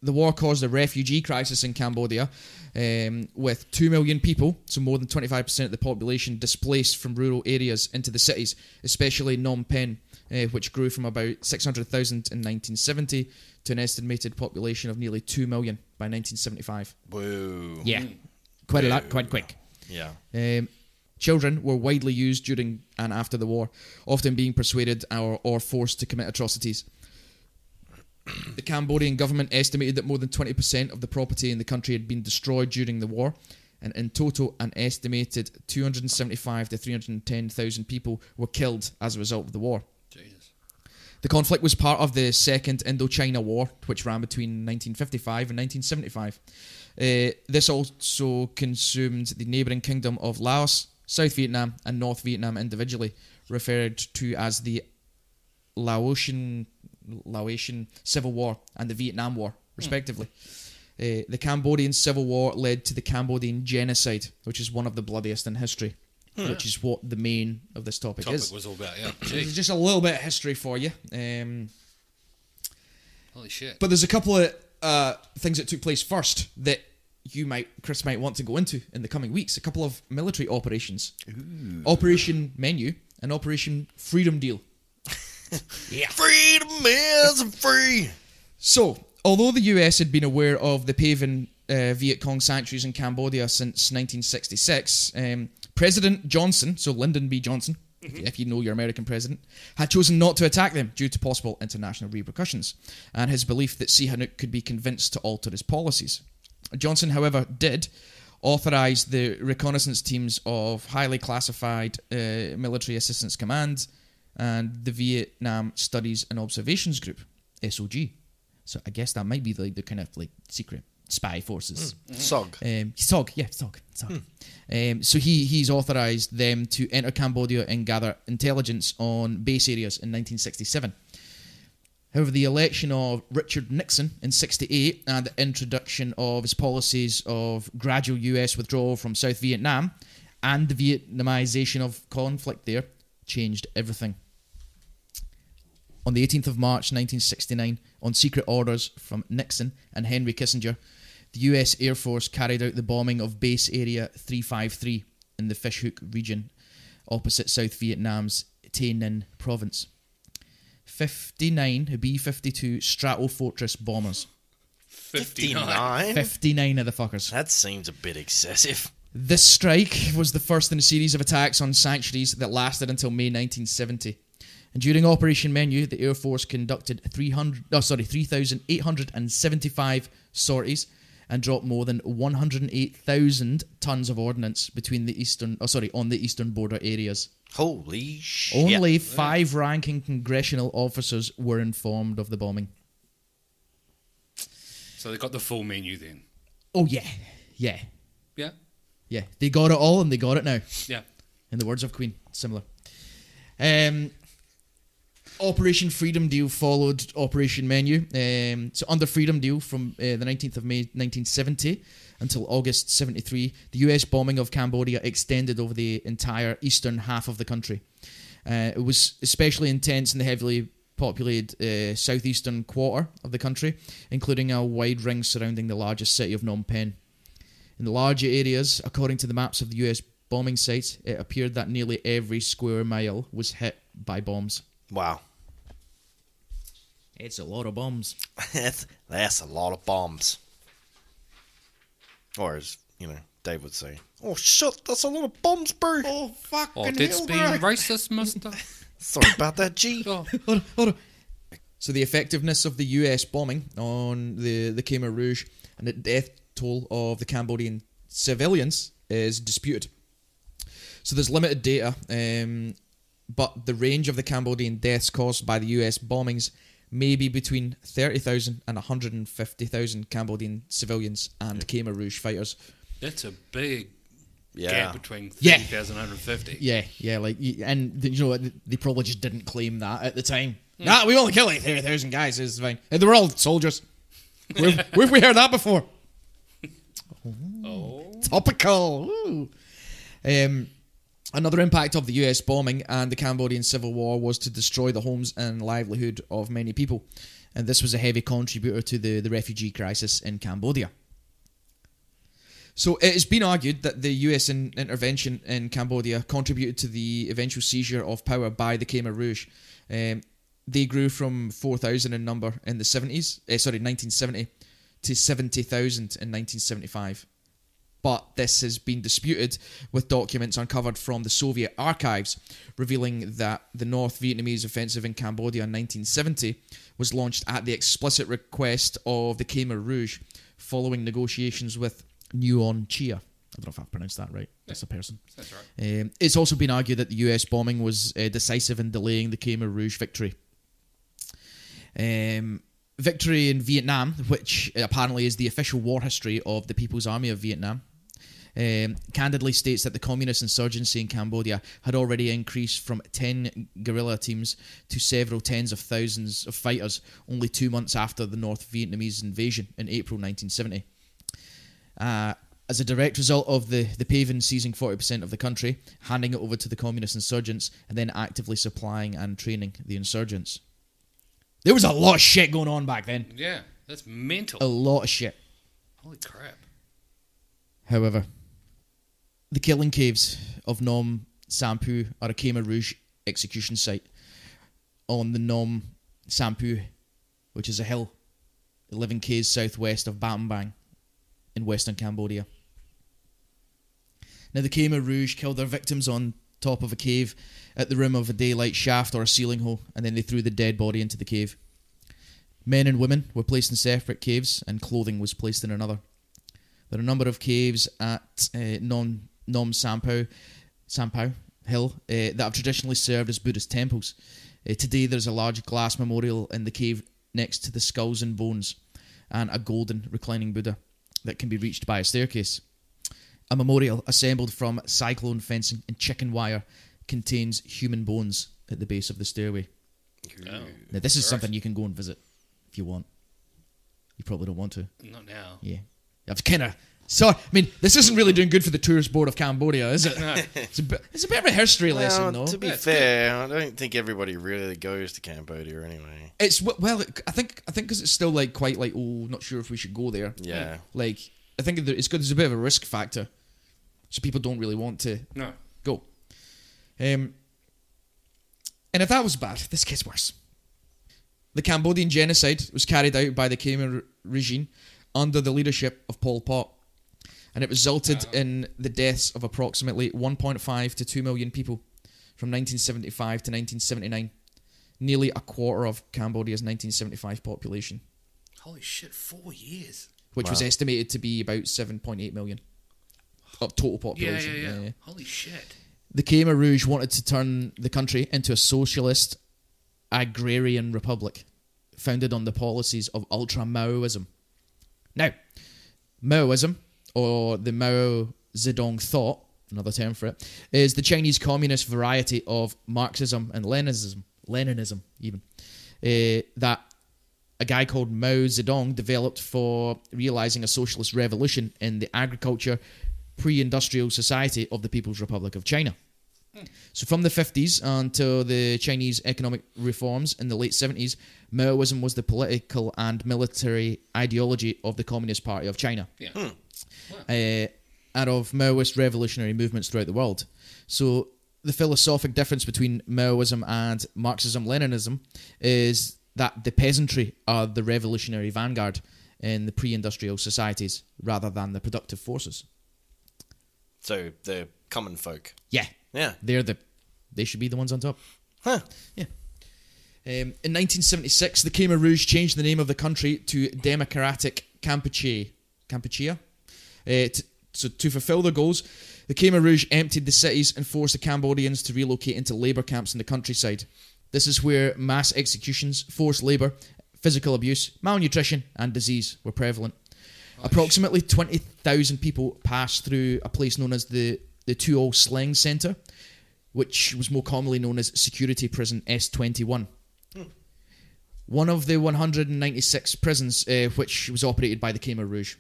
The war caused a refugee crisis in Cambodia, with 2 million people, so more than 25% of the population, displaced from rural areas into the cities, especially Phnom Penh, which grew from about 600,000 in 1970 to an estimated population of nearly 2 million by 1975. Whoa. Yeah, quite a lot, quite quick. Yeah. Children were widely used during and after the war, often being persuaded or forced to commit atrocities. The Cambodian government estimated that more than 20% of the property in the country had been destroyed during the war, and in total, an estimated 275 to 310,000 people were killed as a result of the war. Jesus. The conflict was part of the Second Indochina War, which ran between 1955 and 1975. This also consumed the neighbouring kingdom of Laos, South Vietnam, and North Vietnam individually, referred to as the Laotian Civil War and the Vietnam War, respectively. The Cambodian Civil War led to the Cambodian Genocide, which is one of the bloodiest in history, which is what the main of this topic is. Was all about, yeah. There's just a little bit of history for you. Holy shit. But there's a couple of things that took place first that Chris might want to go into in the coming weeks. A couple of military operations. Ooh. Operation Menu and Operation Freedom Deal. Yeah. Freedom is free. So, although the US had been aware of the PAVN Viet Cong sanctuaries in Cambodia since 1966, President Johnson, so Lyndon B. Johnson, if you know your American president, had chosen not to attack them due to possible international repercussions, and his belief that Sihanouk could be convinced to alter his policies. Johnson, however, did authorise the reconnaissance teams of highly classified Military Assistance Command and the Vietnam Studies and Observations Group, SOG. So I guess that might be the kind of like secret spy forces. SOG. SOG. So he's authorised them to enter Cambodia and gather intelligence on base areas in 1967. However, the election of Richard Nixon in 1968 and the introduction of his policies of gradual US withdrawal from South Vietnam and the Vietnamization of conflict there changed everything. On the 18th of March 1969, on secret orders from Nixon and Henry Kissinger, the US Air Force carried out the bombing of Base Area 353 in the Fish Hoek region opposite South Vietnam's Tay Ninh province. 59 B-52 Stratofortress bombers. 59. 59 of the fuckers. That seems a bit excessive. This strike was the first in a series of attacks on sanctuaries that lasted until May 1970. And during Operation Menu, the Air Force conducted 3,875 sorties and dropped more than 108,000 tons of ordnance between on the eastern border areas. Holy shit. Only 5 ranking congressional officers were informed of the bombing. So they got the full menu then. Oh, yeah. Yeah. Yeah. Yeah. They got it all and they got it now. Yeah. In the words of Queen. Similar. Operation Freedom Deal followed Operation Menu. So under Freedom Deal from the 19th of May 1970 until August 73, the US bombing of Cambodia extended over the entire eastern half of the country. It was especially intense in the heavily populated southeastern quarter of the country, including a wide ring surrounding the largest city of Phnom Penh. In the larger areas, according to the maps of the US bombing sites, it appeared that nearly every square mile was hit by bombs. Wow. It's a lot of bombs. That's a lot of bombs. Or as, Dave would say, oh shit, that's a lot of bombs, bro. Oh, fucking Oh, that's being racist, mister. Sorry about that, G. Oh. Hold on. So the effectiveness of the US bombing on the Khmer Rouge and the death toll of the Cambodian civilians is disputed. So there's limited data, but the range of the Cambodian deaths caused by the US bombings may be between 30,000 and 150,000 Cambodian civilians and Khmer Rouge fighters. That's a big gap between 30,000 and 150. Yeah, and they probably just didn't claim that at the time. Nah, we only killed 30,000 guys, it's fine. They were all soldiers. Where have we heard that before? Oh. Topical. Ooh. Another impact of the US bombing and the Cambodian Civil War was to destroy the homes and livelihood of many people. And this was a heavy contributor to the refugee crisis in Cambodia. So it has been argued that the US intervention in Cambodia contributed to the eventual seizure of power by the Khmer Rouge. They grew from 4,000 in number in the 1970 to 70,000 in 1975. But this has been disputed, with documents uncovered from the Soviet archives revealing that the North Vietnamese offensive in Cambodia in 1970 was launched at the explicit request of the Khmer Rouge following negotiations with Nguyen Chia. I don't know if I've pronounced that right. That's a person. That's right. It's also been argued that the US bombing was decisive in delaying the Khmer Rouge victory. Victory in Vietnam, which apparently is the official war history of the People's Army of Vietnam, candidly states that the communist insurgency in Cambodia had already increased from 10 guerrilla teams to several tens of thousands of fighters only 2 months after the North Vietnamese invasion in April 1970. As a direct result of the PAVN seizing 40% of the country, handing it over to the communist insurgents, and then actively supplying and training the insurgents. There was a lot of shit going on back then. Yeah, that's mental. A lot of shit. Holy crap. However, the killing caves of Nom Sampu are a Khmer Rouge execution site on the Nom Sampu, which is a hill 11 k's southwest of Battambang in western Cambodia. Now, the Khmer Rouge killed their victims on top of a cave at the rim of a daylight shaft or a ceiling hole, and then they threw the dead body into the cave. Men and women were placed in separate caves, and clothing was placed in another. There are a number of caves at Nom Sampao Hill that have traditionally served as Buddhist temples. Today there's a large glass memorial in the cave next to the skulls and bones, and a golden reclining Buddha that can be reached by a staircase. A memorial assembled from cyclone fencing and chicken wire contains human bones at the base of the stairway. Oh. Now, this is something you can go and visit if you want. You probably don't want to. Not now. Yeah. I've kind of... So, I mean, this isn't really doing good for the tourist board of Cambodia, is it? No. It's a bit of a history lesson, though. To be fair, I don't think everybody really goes to Cambodia anyway. It's I think because it's still quite not sure if we should go there. Yeah. I think it's good. There's a bit of a risk factor, so people don't really want to go. And if that was bad, this gets worse. The Cambodian genocide was carried out by the Khmer regime under the leadership of Pol Pot, and it resulted in the deaths of approximately 1.5 to 2 million people from 1975 to 1979, nearly a quarter of Cambodia's 1975 population. Holy shit, 4 years. Which was estimated to be about 7.8 million of total population. Yeah. Holy shit. The Khmer Rouge wanted to turn the country into a socialist agrarian republic founded on the policies of ultra-Maoism. Now, Maoism, or the Mao Zedong thought, another term for it, is the Chinese communist variety of Marxism and Leninism even, that a guy called Mao Zedong developed for realizing a socialist revolution in the agriculture pre-industrial society of the People's Republic of China. So from the 50s until the Chinese economic reforms in the late 70s, Maoism was the political and military ideology of the Communist Party of China. Yeah. And of Maoist revolutionary movements throughout the world. So the philosophic difference between Maoism and Marxism-Leninism is that the peasantry are the revolutionary vanguard in the pre-industrial societies rather than the productive forces. So the common folk. Yeah. They should be the ones on top. Huh. Yeah. In 1976, the Khmer Rouge changed the name of the country to Democratic Kampuchea. To fulfill their goals, the Khmer Rouge emptied the cities and forced the Cambodians to relocate into labour camps in the countryside. This is where mass executions, forced labour, physical abuse, malnutrition and disease were prevalent. Approximately 20,000 people passed through a place known as the Tuol Sleng Centre, which was more commonly known as Security Prison S21. One of the 196 prisons which was operated by the Khmer Rouge.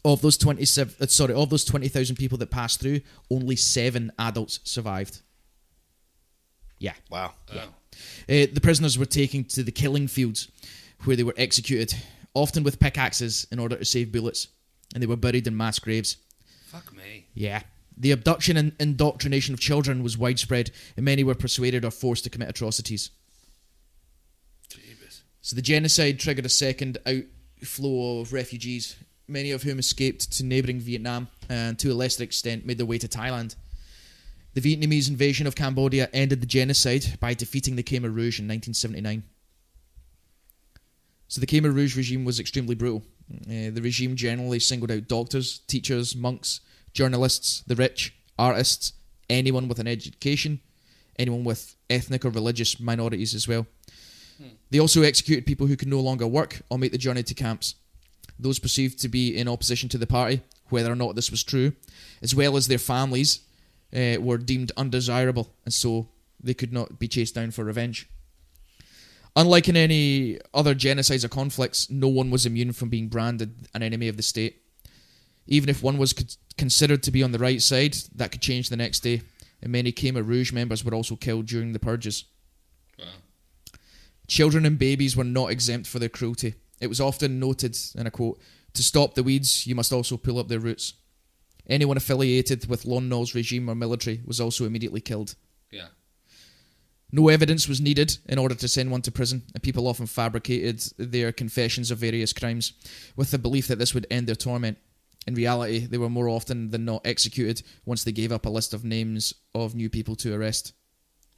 Of those 20,000 people that passed through, only 7 adults survived. Yeah. Wow. Yeah. The prisoners were taken to the killing fields, where they were executed, often with pickaxes in order to save bullets, and they were buried in mass graves. Fuck me. Yeah. The abduction and indoctrination of children was widespread, and many were persuaded or forced to commit atrocities. Jeebus. So the genocide triggered a second outflow of refugees, many of whom escaped to neighbouring Vietnam and to a lesser extent made their way to Thailand. The Vietnamese invasion of Cambodia ended the genocide by defeating the Khmer Rouge in 1979. So the Khmer Rouge regime was extremely brutal. The regime generally singled out doctors, teachers, monks, journalists, the rich, artists, anyone with an education, anyone with ethnic or religious minorities as well. They also executed people who could no longer work or make the journey to camps. Those perceived to be in opposition to the party, whether or not this was true, as well as their families, were deemed undesirable, and so they could not be chased down for revenge. Unlike in any other genocides or conflicts, no one was immune from being branded an enemy of the state. Even if one was considered to be on the right side, that could change the next day, and many Khmer Rouge members were also killed during the purges. Wow. Children and babies were not exempt for their cruelty. It was often noted, and I quote, "To stop the weeds, you must also pull up their roots." Anyone affiliated with Lon Nol's regime or military was also immediately killed. Yeah. No evidence was needed in order to send one to prison, and people often fabricated their confessions of various crimes with the belief that this would end their torment. In reality, they were more often than not executed once they gave up a list of names of new people to arrest.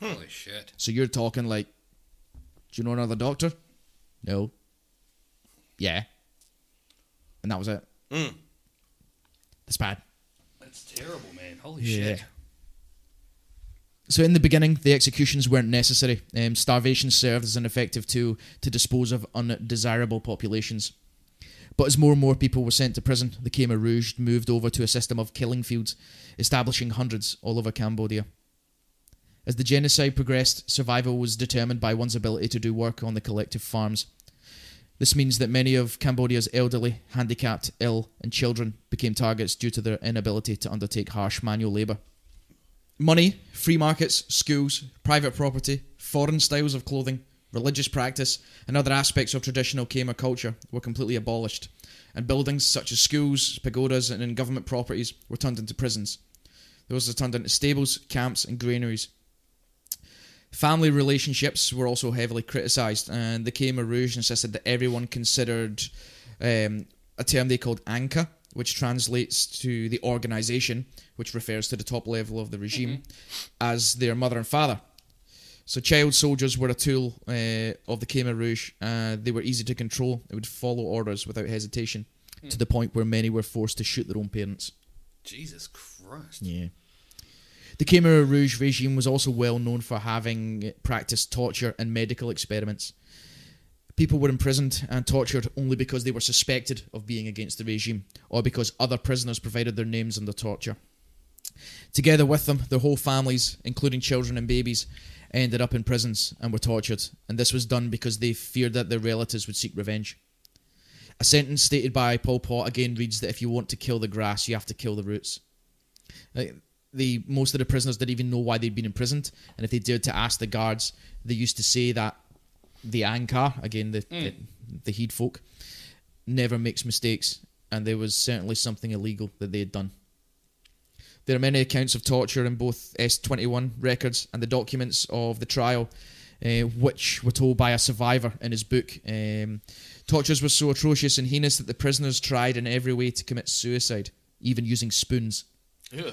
Holy shit. So you're talking like, do you know another doctor? No. Yeah. And that was it. That's bad. That's terrible, man. Holy shit. So in the beginning, the executions weren't necessary. Starvation served as an effective tool to dispose of undesirable populations. But as more and more people were sent to prison, the Khmer Rouge moved over to a system of killing fields, establishing hundreds all over Cambodia. As the genocide progressed, survival was determined by one's ability to do work on the collective farms. This means that many of Cambodia's elderly, handicapped, ill, and children became targets due to their inability to undertake harsh manual labour. Money, free markets, schools, private property, foreign styles of clothing, religious practice, and other aspects of traditional Khmer culture were completely abolished, and buildings such as schools, pagodas, and government properties were turned into prisons. Those were turned into stables, camps, and granaries. Family relationships were also heavily criticised, and the Khmer Rouge insisted that everyone considered a term they called Anka, which translates to the organisation, which refers to the top level of the regime, as their mother and father. So child soldiers were a tool of the Khmer Rouge. They were easy to control. They would follow orders without hesitation, to the point where many were forced to shoot their own parents. Jesus Christ. Yeah. The Khmer Rouge regime was also well known for having practiced torture and medical experiments. People were imprisoned and tortured only because they were suspected of being against the regime, or because other prisoners provided their names in the torture. Together with them, their whole families, including children and babies, ended up in prisons and were tortured, and this was done because they feared that their relatives would seek revenge. A sentence stated by Pol Pot again reads that if you want to kill the grass, you have to kill the roots. Most of the prisoners didn't even know why they'd been imprisoned, and if they dared to ask the guards, they used to say that the Ankar, again the Heed folk, never makes mistakes, and there was certainly something illegal that they had done. There are many accounts of torture in both S21 records and the documents of the trial, which were told by a survivor in his book. Tortures were so atrocious and heinous that the prisoners tried in every way to commit suicide, even using spoons. Yeah.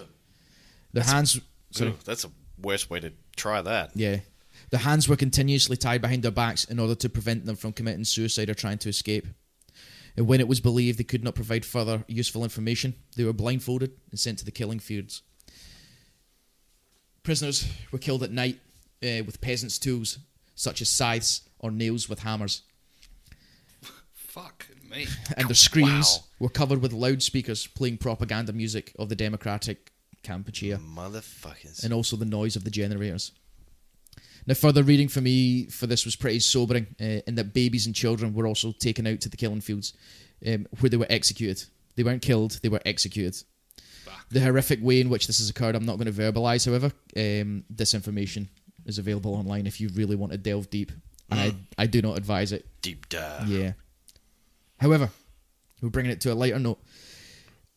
Their hands... Sorry. That's a worse way to try that. Yeah. Their hands were continuously tied behind their backs in order to prevent them from committing suicide or trying to escape. And when it was believed they could not provide further useful information, they were blindfolded and sent to the killing fields. Prisoners were killed at night with peasants' tools, such as scythes or nails with hammers. Fuck me. And their screams were covered with loudspeakers playing propaganda music of the Democratic Kampuchea. Motherfuckers. And also the noise of the generators. Now, further reading for me for this was pretty sobering, in that babies and children were also taken out to the killing fields, where they were executed. They weren't killed, they were executed. Fuck. The horrific way in which this has occurred, I'm not going to verbalise, however. This information is available online if you really want to delve deep. And I do not advise it. Deep dive. Yeah. However, we're bringing it to a lighter note.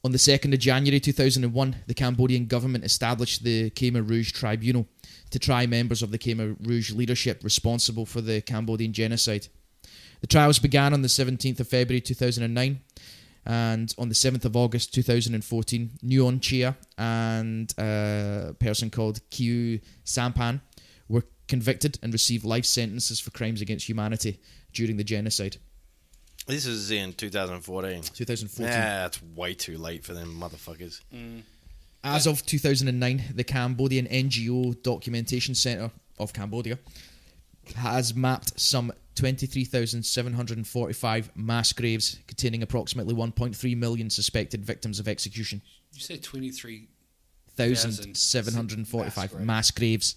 On the 2nd of January 2001, the Cambodian government established the Khmer Rouge Tribunal to try members of the Khmer Rouge leadership responsible for the Cambodian genocide. The trials began on the 17th of February 2009, and on the 7th of August 2014, Nguyen Chia and a person called Kiu Sampan were convicted and received life sentences for crimes against humanity during the genocide. This is in 2014. 2014. Nah, that's way too late for them motherfuckers. As of 2009, the Cambodian NGO Documentation Centre of Cambodia has mapped some 23,745 mass graves containing approximately 1.3 million suspected victims of execution. You say 23,745 mass graves.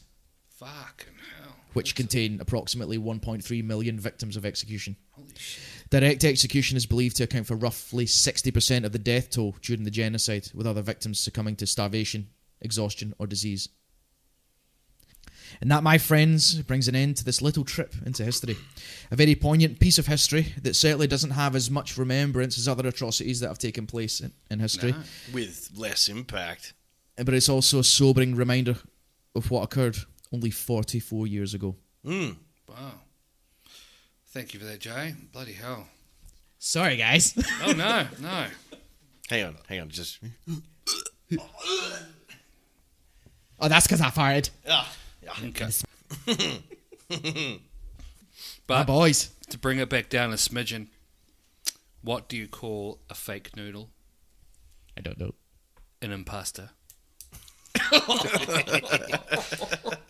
Fucking hell. Which contain approximately 1.3 million victims of execution. Holy shit. Direct execution is believed to account for roughly 60% of the death toll during the genocide, with other victims succumbing to starvation, exhaustion, or disease. And that, my friends, brings an end to this little trip into history. A very poignant piece of history that certainly doesn't have as much remembrance as other atrocities that have taken place in history. Nah. With less impact. But it's also a sobering reminder of what occurred only 44 years ago. Wow. Thank you for that, Jay. Bloody hell. Sorry, guys. Oh, no. Hang on, just... Oh, that's because I fired. Yeah. Okay. My boys. To bring it back down a smidgen, what do you call a fake noodle? I don't know. An impasta.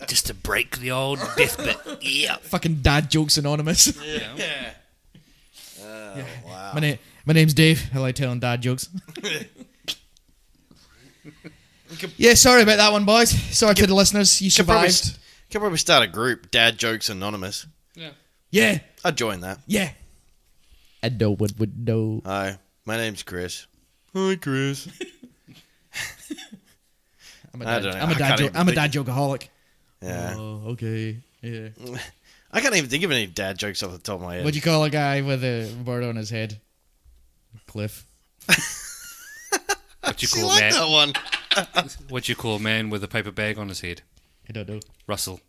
Just to break the old death bit. Yeah. Fucking dad jokes anonymous. Yeah. Wow. My name's Dave. I like telling dad jokes. Yeah, sorry about that one, boys. Sorry to the listeners. You survived. Could probably start a group, Dad Jokes Anonymous. Yeah. Yeah. I'd join that. Yeah. And no one would know. Hi, my name's Chris. Hi, Chris. I'm a dad jokeaholic. Yeah. Oh, okay. Yeah. I can't even think of any dad jokes off the top of my head. What'd you call a guy with a bird on his head? Cliff. What you See, call like man? that one. What you call a man with a paper bag on his head? I don't know. Russell.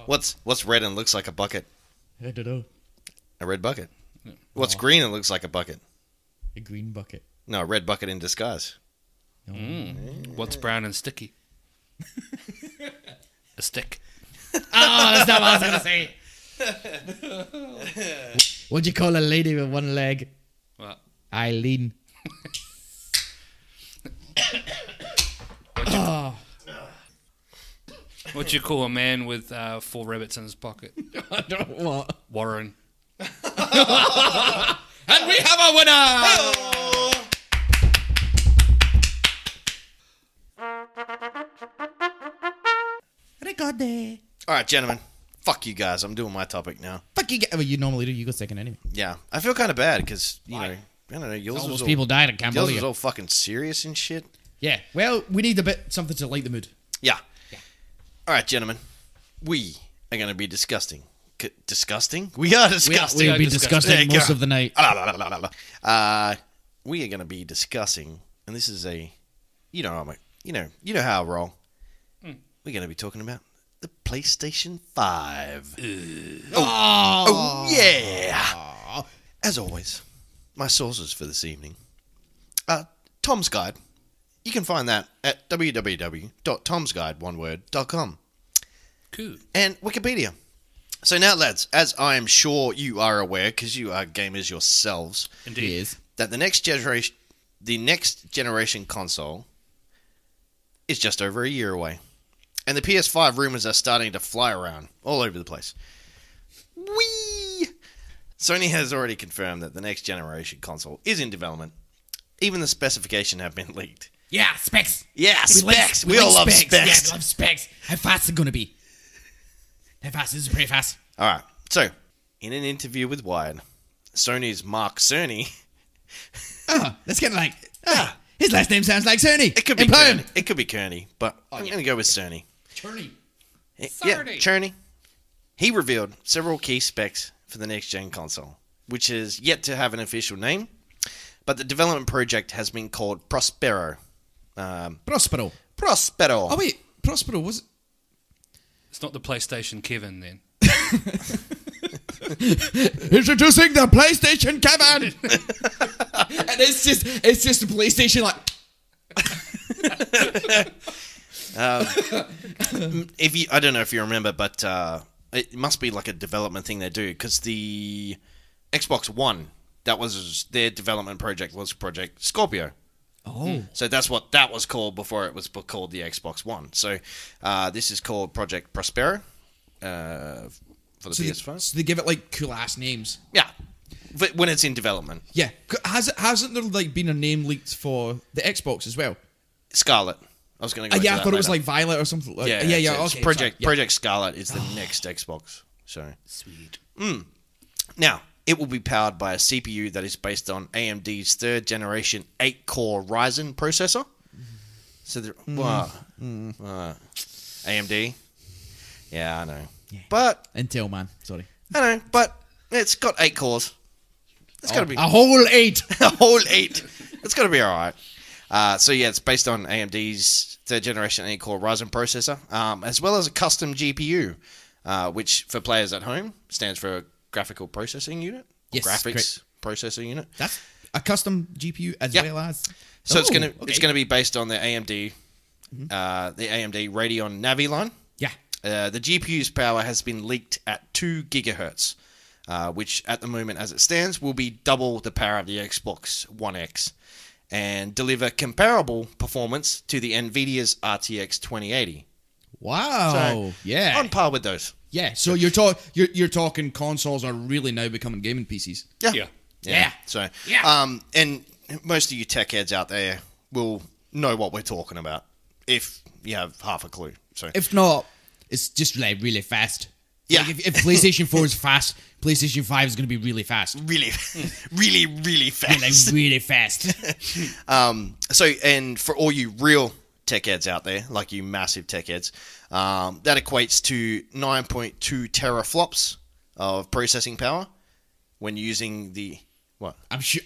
What's red and looks like a bucket? I don't know. A red bucket. What's green and looks like a bucket? A green bucket. No, a red bucket in disguise. What's brown and sticky? A stick. That's not what I was going to say. What'd you call a lady with one leg? What? Eileen. What'd you call a man with 4 rabbits in his pocket? I don't know what. Warren. And we have a winner! Record there. All right, gentlemen. Fuck you guys. I'm doing my topic now. Fuck you. Well, you normally do. You go second anyway. Yeah, I feel kind of bad because I don't know. Yours All was those all, people died in yours was Cambodia. all fucking serious and shit. Yeah. Well, we need a bit something to light the mood. Yeah. All right, gentlemen. We are going to be disgusting. Disgusting? We are disgusting. We'll be disgusting. disgusting most of the night. We are going to be discussing, and this is a, you know how I roll. We're going to be talking about the PlayStation 5. Oh yeah! As always, my sources for this evening. Tom's Guide. You can find that at www.tomsguide.com. Cool. And Wikipedia. So now, lads, as I am sure you are aware, because you are gamers yourselves, Indeed. Yes. that the next generation console is just over a year away. And the PS5 rumors are starting to fly around all over the place. Whee! Sony has already confirmed that the next generation console is in development. Even the specification have been leaked. Yeah, specs. Yeah, specs. We all love specs. Yeah, we love specs. How fast is it going to be? How fast? This is pretty fast. All right. So, in an interview with Wired, Sony's Mark Cerny. That's kind of like... his last name sounds like Cerny. It could be Employ Kearney. him. It could be Kearney, but I'm going to go with Cerny. Cerny. Yeah, Cerny. He revealed several key specs for the next-gen console, which is yet to have an official name, but the development project has been called Prospero. Prospero. Prospero. Oh, wait. Prospero was... It's not the PlayStation Kevin then. Introducing the PlayStation Kevin! And it's just a PlayStation like... I don't know if you remember, but it must be like a development thing they do, because the Xbox One, that was their development project, was Project Scorpio. Oh. So that's what that was called before it was called the Xbox One. So this is called Project Prospero for the PS5. So they give it like cool ass names. Yeah, but when it's in development. Yeah. Hasn't there like been a name leaked for the Xbox as well? Scarlet. I was going to go. Yeah, I thought it was like Violet or something. Like, Yeah. Okay. Project Scarlet is the next Xbox. So Sweet. now it will be powered by a CPU that is based on AMD's third generation 8-core Ryzen processor. So AMD. Yeah, I know. Yeah. But Intel, man. Sorry. I know, but it's got 8 cores. It's got to be a whole 8. a whole 8. It's got to be all right. So yeah, it's based on AMD's third generation 8-core Ryzen processor, as well as a custom GPU, which for players at home stands for graphical processing unit. Yes, graphics processor unit. That's a custom GPU as well as. So it's gonna be based on the AMD Radeon Navi line. Yeah. The GPU's power has been leaked at 2 gigahertz, which at the moment, as it stands, will be double the power of the Xbox One X, and deliver comparable performance to the NVIDIA's RTX 2080. Wow. So, yeah. on par with those. Yeah. So you're talking consoles are really now becoming gaming PCs. Yeah. So, Yeah. and most of you tech heads out there will know what we're talking about if you have half a clue. So, If not, it's just like really fast. Yeah. Like if PlayStation 4 is fast, PlayStation 5 is going to be really fast. really fast. Like really fast. So, and for all you real tech heads out there, like you massive tech heads, that equates to 9.2 teraflops of processing power when using the what? I'm sure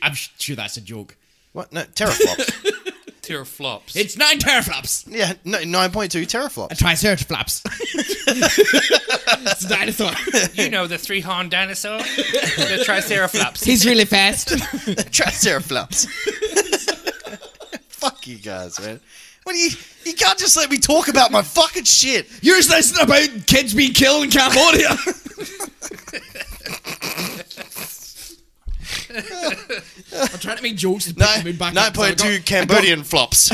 that's a joke. What? No, teraflops. Teraflops. It's 9 teraflops. Yeah, no, 9.2 teraflops. A Triceraflops. It's a dinosaur. You know the 3-horned dinosaur? The Triceraflops. He's really fast. Triceraflops. Fuck you guys, man. What do you can't just let me talk about my fucking shit. You're just listening about kids being killed in Cambodia. I'm trying to make jokes to put the mood back up. 9.2 Cambodian flops.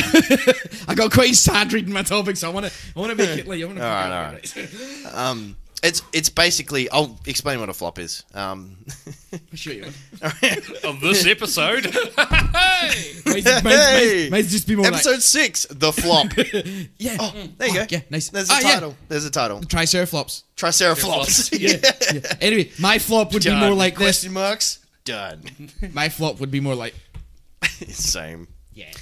I got quite sad reading my topic, so I want to make it like. All right. It's basically. I'll explain what a flop is. I'll show you. Of this episode. Might just be more episode 6, the flop. Yeah. Oh, there you go. Yeah, nice. There's a title. Yeah. There's a title. Triceraflops. Triceraflops. Yeah. Anyway, my flop would be more like this. Question marks. Done. My flop would be more like. Same. Yeah.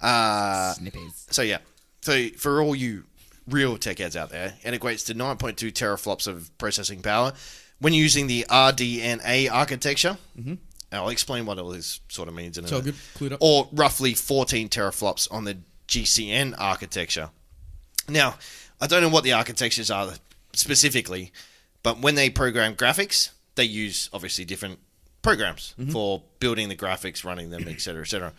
Snippies. So yeah. So for all you real tech heads out there, it equates to 9.2 teraflops of processing power when using the RDNA architecture. Mm-hmm. I'll explain what all this sort of means in a minute. Good. Clued up. Or roughly 14 teraflops on the GCN architecture. Now, I don't know what the architectures are specifically, but when they program graphics, they use obviously different programs for building the graphics, running them, etc., etc.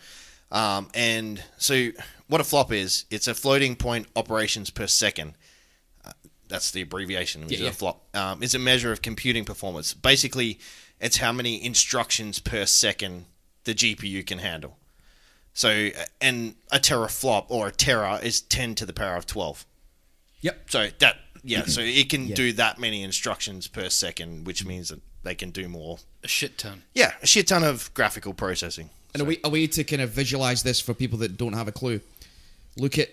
And so what a flop is, it's a floating point operations per second. That's the abbreviation. A flop. It's a measure of computing performance. Basically, it's how many instructions per second the GPU can handle. So, and a teraflop or a tera is 10 to the power of 12. Yep. So that, so it can do that many instructions per second, which means that they can do more. A shit ton. Yeah, a shit ton of graphical processing. And a way to kind of visualize this for people that don't have a clue, look at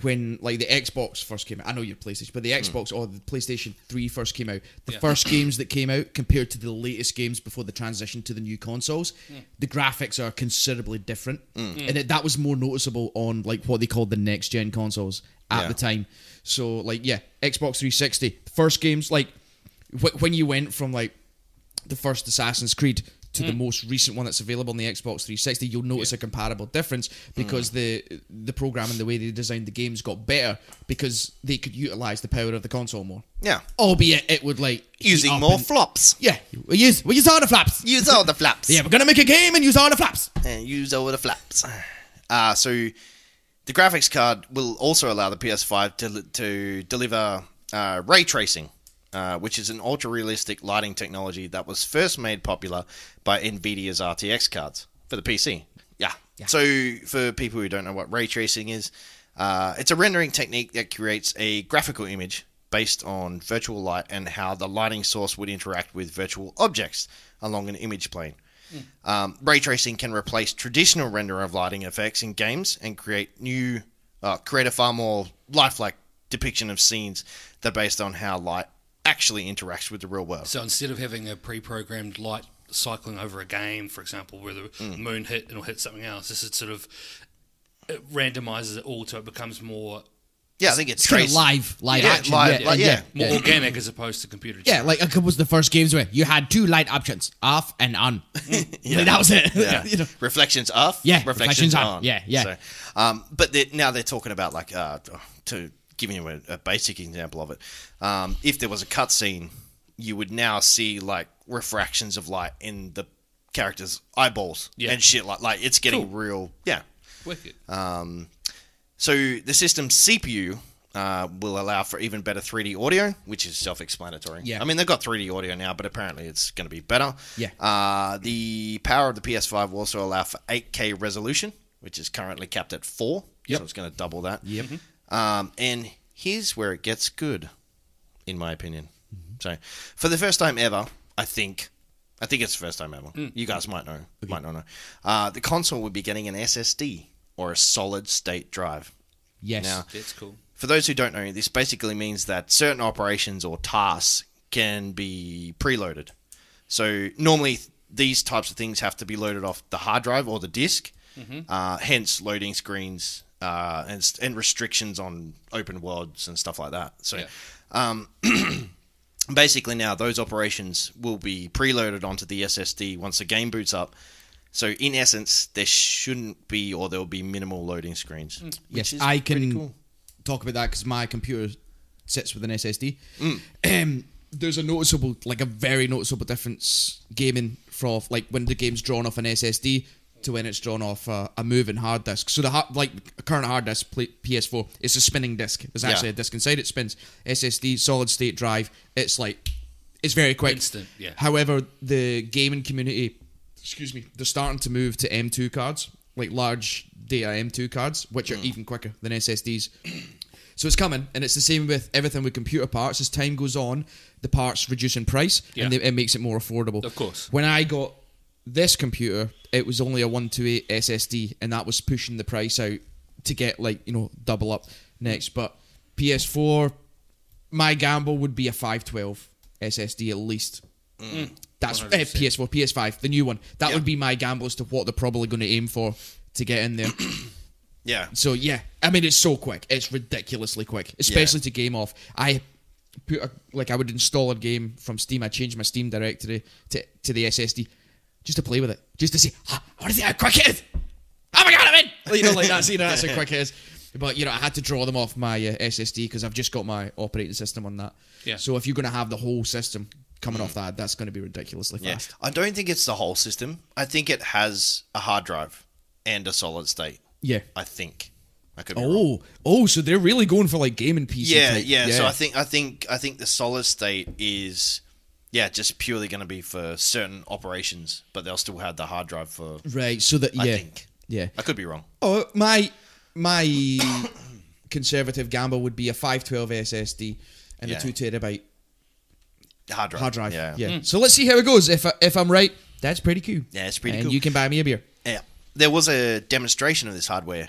when like the Xbox first came out. I know your PlayStation, but the Xbox or the PlayStation 3 first came out. The first games that came out compared to the latest games before the transition to the new consoles, the graphics are considerably different, and that was more noticeable on like what they called the next gen consoles at the time. So like Xbox 360, the first games like when you went from like the first Assassin's Creed to the most recent one that's available on the Xbox 360, you'll notice a comparable difference because the program and the way they designed the games got better because they could utilize the power of the console more. Yeah. Albeit it would like using more flops. Yeah. We use all the flaps. Use all the flaps. Yeah, we're gonna make a game and use all the flaps. And use all the flaps. So the graphics card will also allow the PS5 to deliver ray tracing. Which is an ultra-realistic lighting technology that was first made popular by NVIDIA's RTX cards for the PC. Yeah. So for people who don't know what ray tracing is, it's a rendering technique that creates a graphical image based on virtual light and how the lighting source would interact with virtual objects along an image plane. Ray tracing can replace traditional render of lighting effects in games and create a far more lifelike depiction of scenes that are based on how light actually interacts with the real world. So instead of having a pre-programmed light cycling over a game, for example, where the moon hit and it'll hit something else, this is sort of it randomizes it all so it becomes more. Yeah, I think it's kind of live action. More organic as opposed to computer. Yeah, like a couple of the first games where you had 2 light options, off and on. Like, that was it. Yeah. You know? Reflections off. Yeah, reflections on. Yeah. So, but now they're talking about like to giving you a basic example of it. If there was a cutscene, you would now see like refractions of light in the characters' eyeballs and shit like it's getting real. Yeah. Wicked. So the system's CPU will allow for even better 3D audio, which is self-explanatory. Yeah. I mean, they've got 3D audio now, but apparently it's going to be better. Yeah. The power of the PS5 will also allow for 8K resolution, which is currently capped at 4. Yep. So it's going to double that. Yep. And here's where it gets good, in my opinion. So, for the first time ever, I think it's the first time ever. You guys might know, might not know. The console will be getting an SSD or a solid-state drive. Yes, now, that's cool. For those who don't know, this basically means that certain operations or tasks can be preloaded. So normally these types of things have to be loaded off the hard drive or the disk. Hence loading screens. And restrictions on open worlds and stuff like that. So, basically now those operations will be preloaded onto the SSD once the game boots up, So in essence, there shouldn't be, or there'll be minimal loading screens. Yes, is I pretty can cool. talk about that because my computer sits with an SSD. There's a very noticeable difference gaming from like when the game's drawn off an SSD to when it's drawn off a moving hard disk. So a current hard disk PS4 is a spinning disk. There's actually a disk inside it spins. SSD solid state drive. It's very quick. Instant, yeah. However, the gaming community, they're starting to move to M2 cards, like large data M2 cards, which are even quicker than SSDs. So it's coming, and it's the same with everything with computer parts. As time goes on, the parts reduce in price, and it makes it more affordable. Of course. When I got this computer, it was only a 128 SSD, and that was pushing the price out to get double up next. But PS4, my gamble would be a 512 SSD at least. That's PS4, PS5, the new one. That would be my gamble as to what they're probably going to aim for to get in there. Yeah. So yeah, I mean it's so quick. It's ridiculously quick, especially to game off. I would install a game from Steam. I changed my Steam directory to the SSD just to play with it, just to see what is how quick it is. Oh my god, I'm in! That's how quick it is. But I had to draw them off my SSD because I've just got my operating system on that. Yeah. So if you're going to have the whole system coming off that's going to be ridiculously fast. I don't think it's the whole system. I think it has a hard drive and a solid state. Yeah. I think. I could be wrong. So they're really going for like gaming PC type. Yeah. So I think the solid state is just purely going to be for certain operations, but they'll still have the hard drive for Right. So that I think. Yeah. I could be wrong. Oh, my conservative gamble would be a 512 SSD and a 2 terabyte hard drive. Yeah. So let's see how it goes. If I'm right, that's pretty cool. Yeah, it's pretty and cool. You can buy me a beer. Yeah. There was a demonstration of this hardware,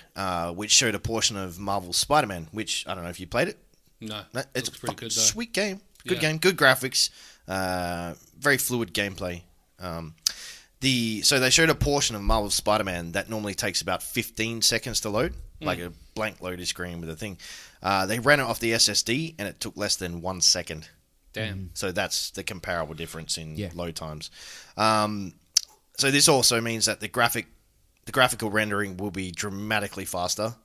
which showed a portion of Marvel's Spider-Man, which I don't know if you played it. No, it's a pretty good, though. sweet game. Good game, good graphics, very fluid gameplay. So they showed a portion of Marvel's Spider-Man that normally takes about 15 seconds to load, like a blank loaded screen with a thing. They ran it off the SSD, and it took less than 1 second. Damn. So that's the comparable difference in load times. So this also means that the graphical rendering will be dramatically faster,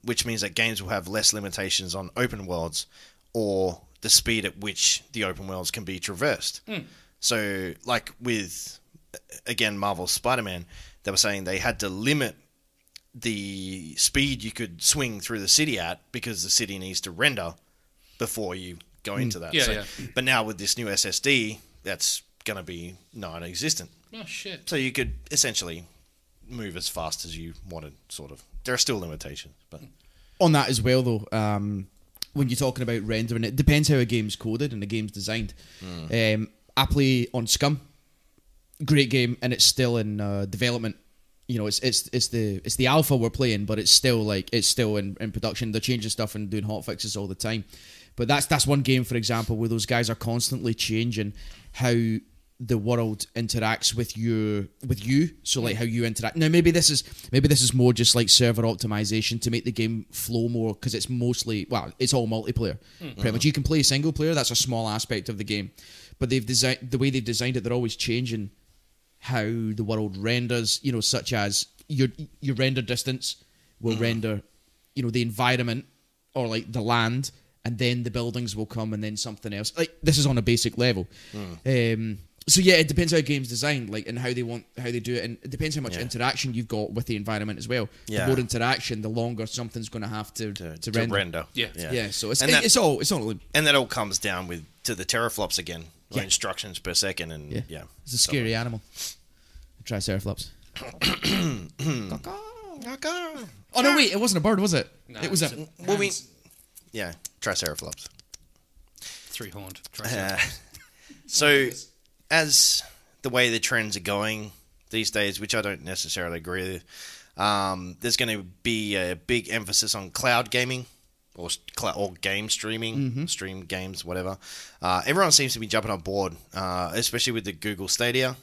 which means that games will have less limitations on open worlds or the speed at which the open worlds can be traversed. So, like with, again, Marvel's Spider-Man, they were saying they had to limit the speed you could swing through the city at because the city needs to render before you go into that. But now with this new SSD, that's going to be non-existent. Oh, shit. So you could essentially move as fast as you wanted, sort of. There are still limitations, but On that as well, though, when you're talking about rendering, it depends how a game's coded and the game's designed. I play on Scum, great game, and it's still in development. It's the alpha we're playing, but it's still in production. They're changing stuff and doing hot fixes all the time. But that's one game, for example, where those guys are constantly changing how the world interacts with you. So like how you interact. Now maybe this is more just like server optimization to make the game flow more, because it's it's all multiplayer. Pretty much, you can play single player. That's a small aspect of the game, but the way they've designed it, they're always changing how the world renders. Such as your render distance will render, the environment or like the land, and then the buildings will come, and then something else. Like this is on a basic level. So yeah, it depends how a game's designed, like, and how they do it, and it depends how much interaction you've got with the environment as well. The more interaction, the longer something's going to have to render. Yeah. So it's all, and that all comes down to the teraflops again, instructions per second, and it's a scary animal. Triceraflops. Oh no, wait, it wasn't a bird, was it? No, it was a. Triceraflops. Three-horned. So, as the way the trends are going these days, which I don't necessarily agree with, there's going to be a big emphasis on cloud gaming or game streaming, stream games, whatever. Everyone seems to be jumping on board, especially with the Google Stadia,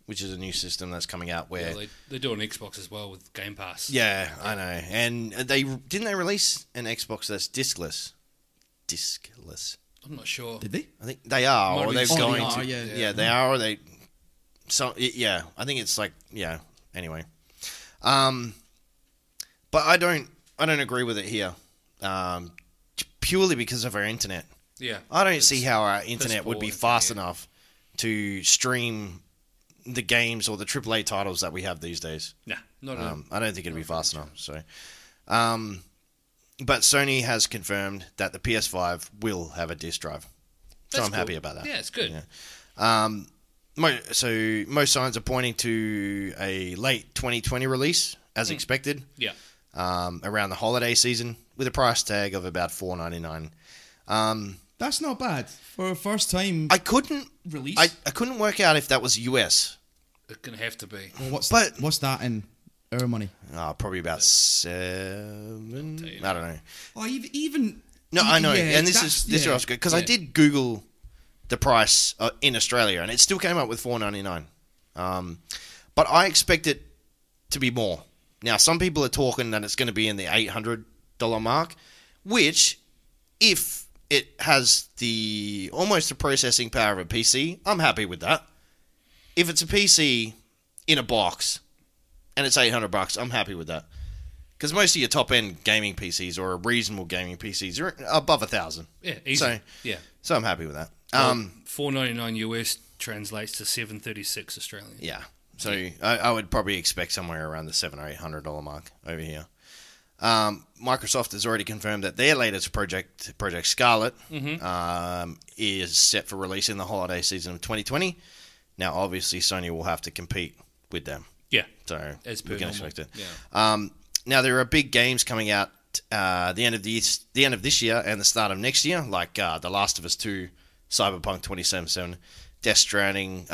which is a new system that's coming out where they do on Xbox as well with Game Pass. Yeah, I know. And they release an Xbox that's discless. I'm not sure. Did they? I think they are, or they're going to. Yeah, they are, or they. So yeah, I think it's like Anyway, but I don't agree with it here. Purely because of our internet. Yeah. I don't see how our internet would be fast internet. enough to stream the games or the AAA titles that we have these days. Nah, not at all. I don't think it'd be fast enough. So, but Sony has confirmed that the PS5 will have a disc drive. So I'm happy about that. Yeah, it's good. Yeah. So most signs are pointing to a late 2020 release, as expected. Yeah. Around the holiday season, with a price tag of about $4.99. That's not bad for a first time I couldn't release. I couldn't work out if that was US. It's going to have to be. Well, But- what's that in our money? Probably about 7. I don't know. Oh, even No, I know, yeah, and this that's- is yeah. also good because I did Google the price in Australia, and it still came up with $4.99. But I expect it to be more. Now, some people are talking that it's going to be in the $800 mark, which, if it has almost the processing power of a PC, I'm happy with that. If it's a PC in a box and it's $800, I'm happy with that. Because most of your top-end gaming PCs or reasonable gaming PCs are above $1,000. Yeah, easy. So I'm happy with that. $4.99 US translates to $7.36 Australian. Yeah. So I would probably expect somewhere around the $700 or $800 mark over here. Microsoft has already confirmed that their latest Project Scarlet, is set for release in the holiday season of 2020. Now, obviously, Sony will have to compete with them. Yeah. So As per we can normal. expect it. Yeah. Now, there are big games coming out the end of this year and the start of next year, like The Last of Us 2, Cyberpunk 2077, Death Stranding,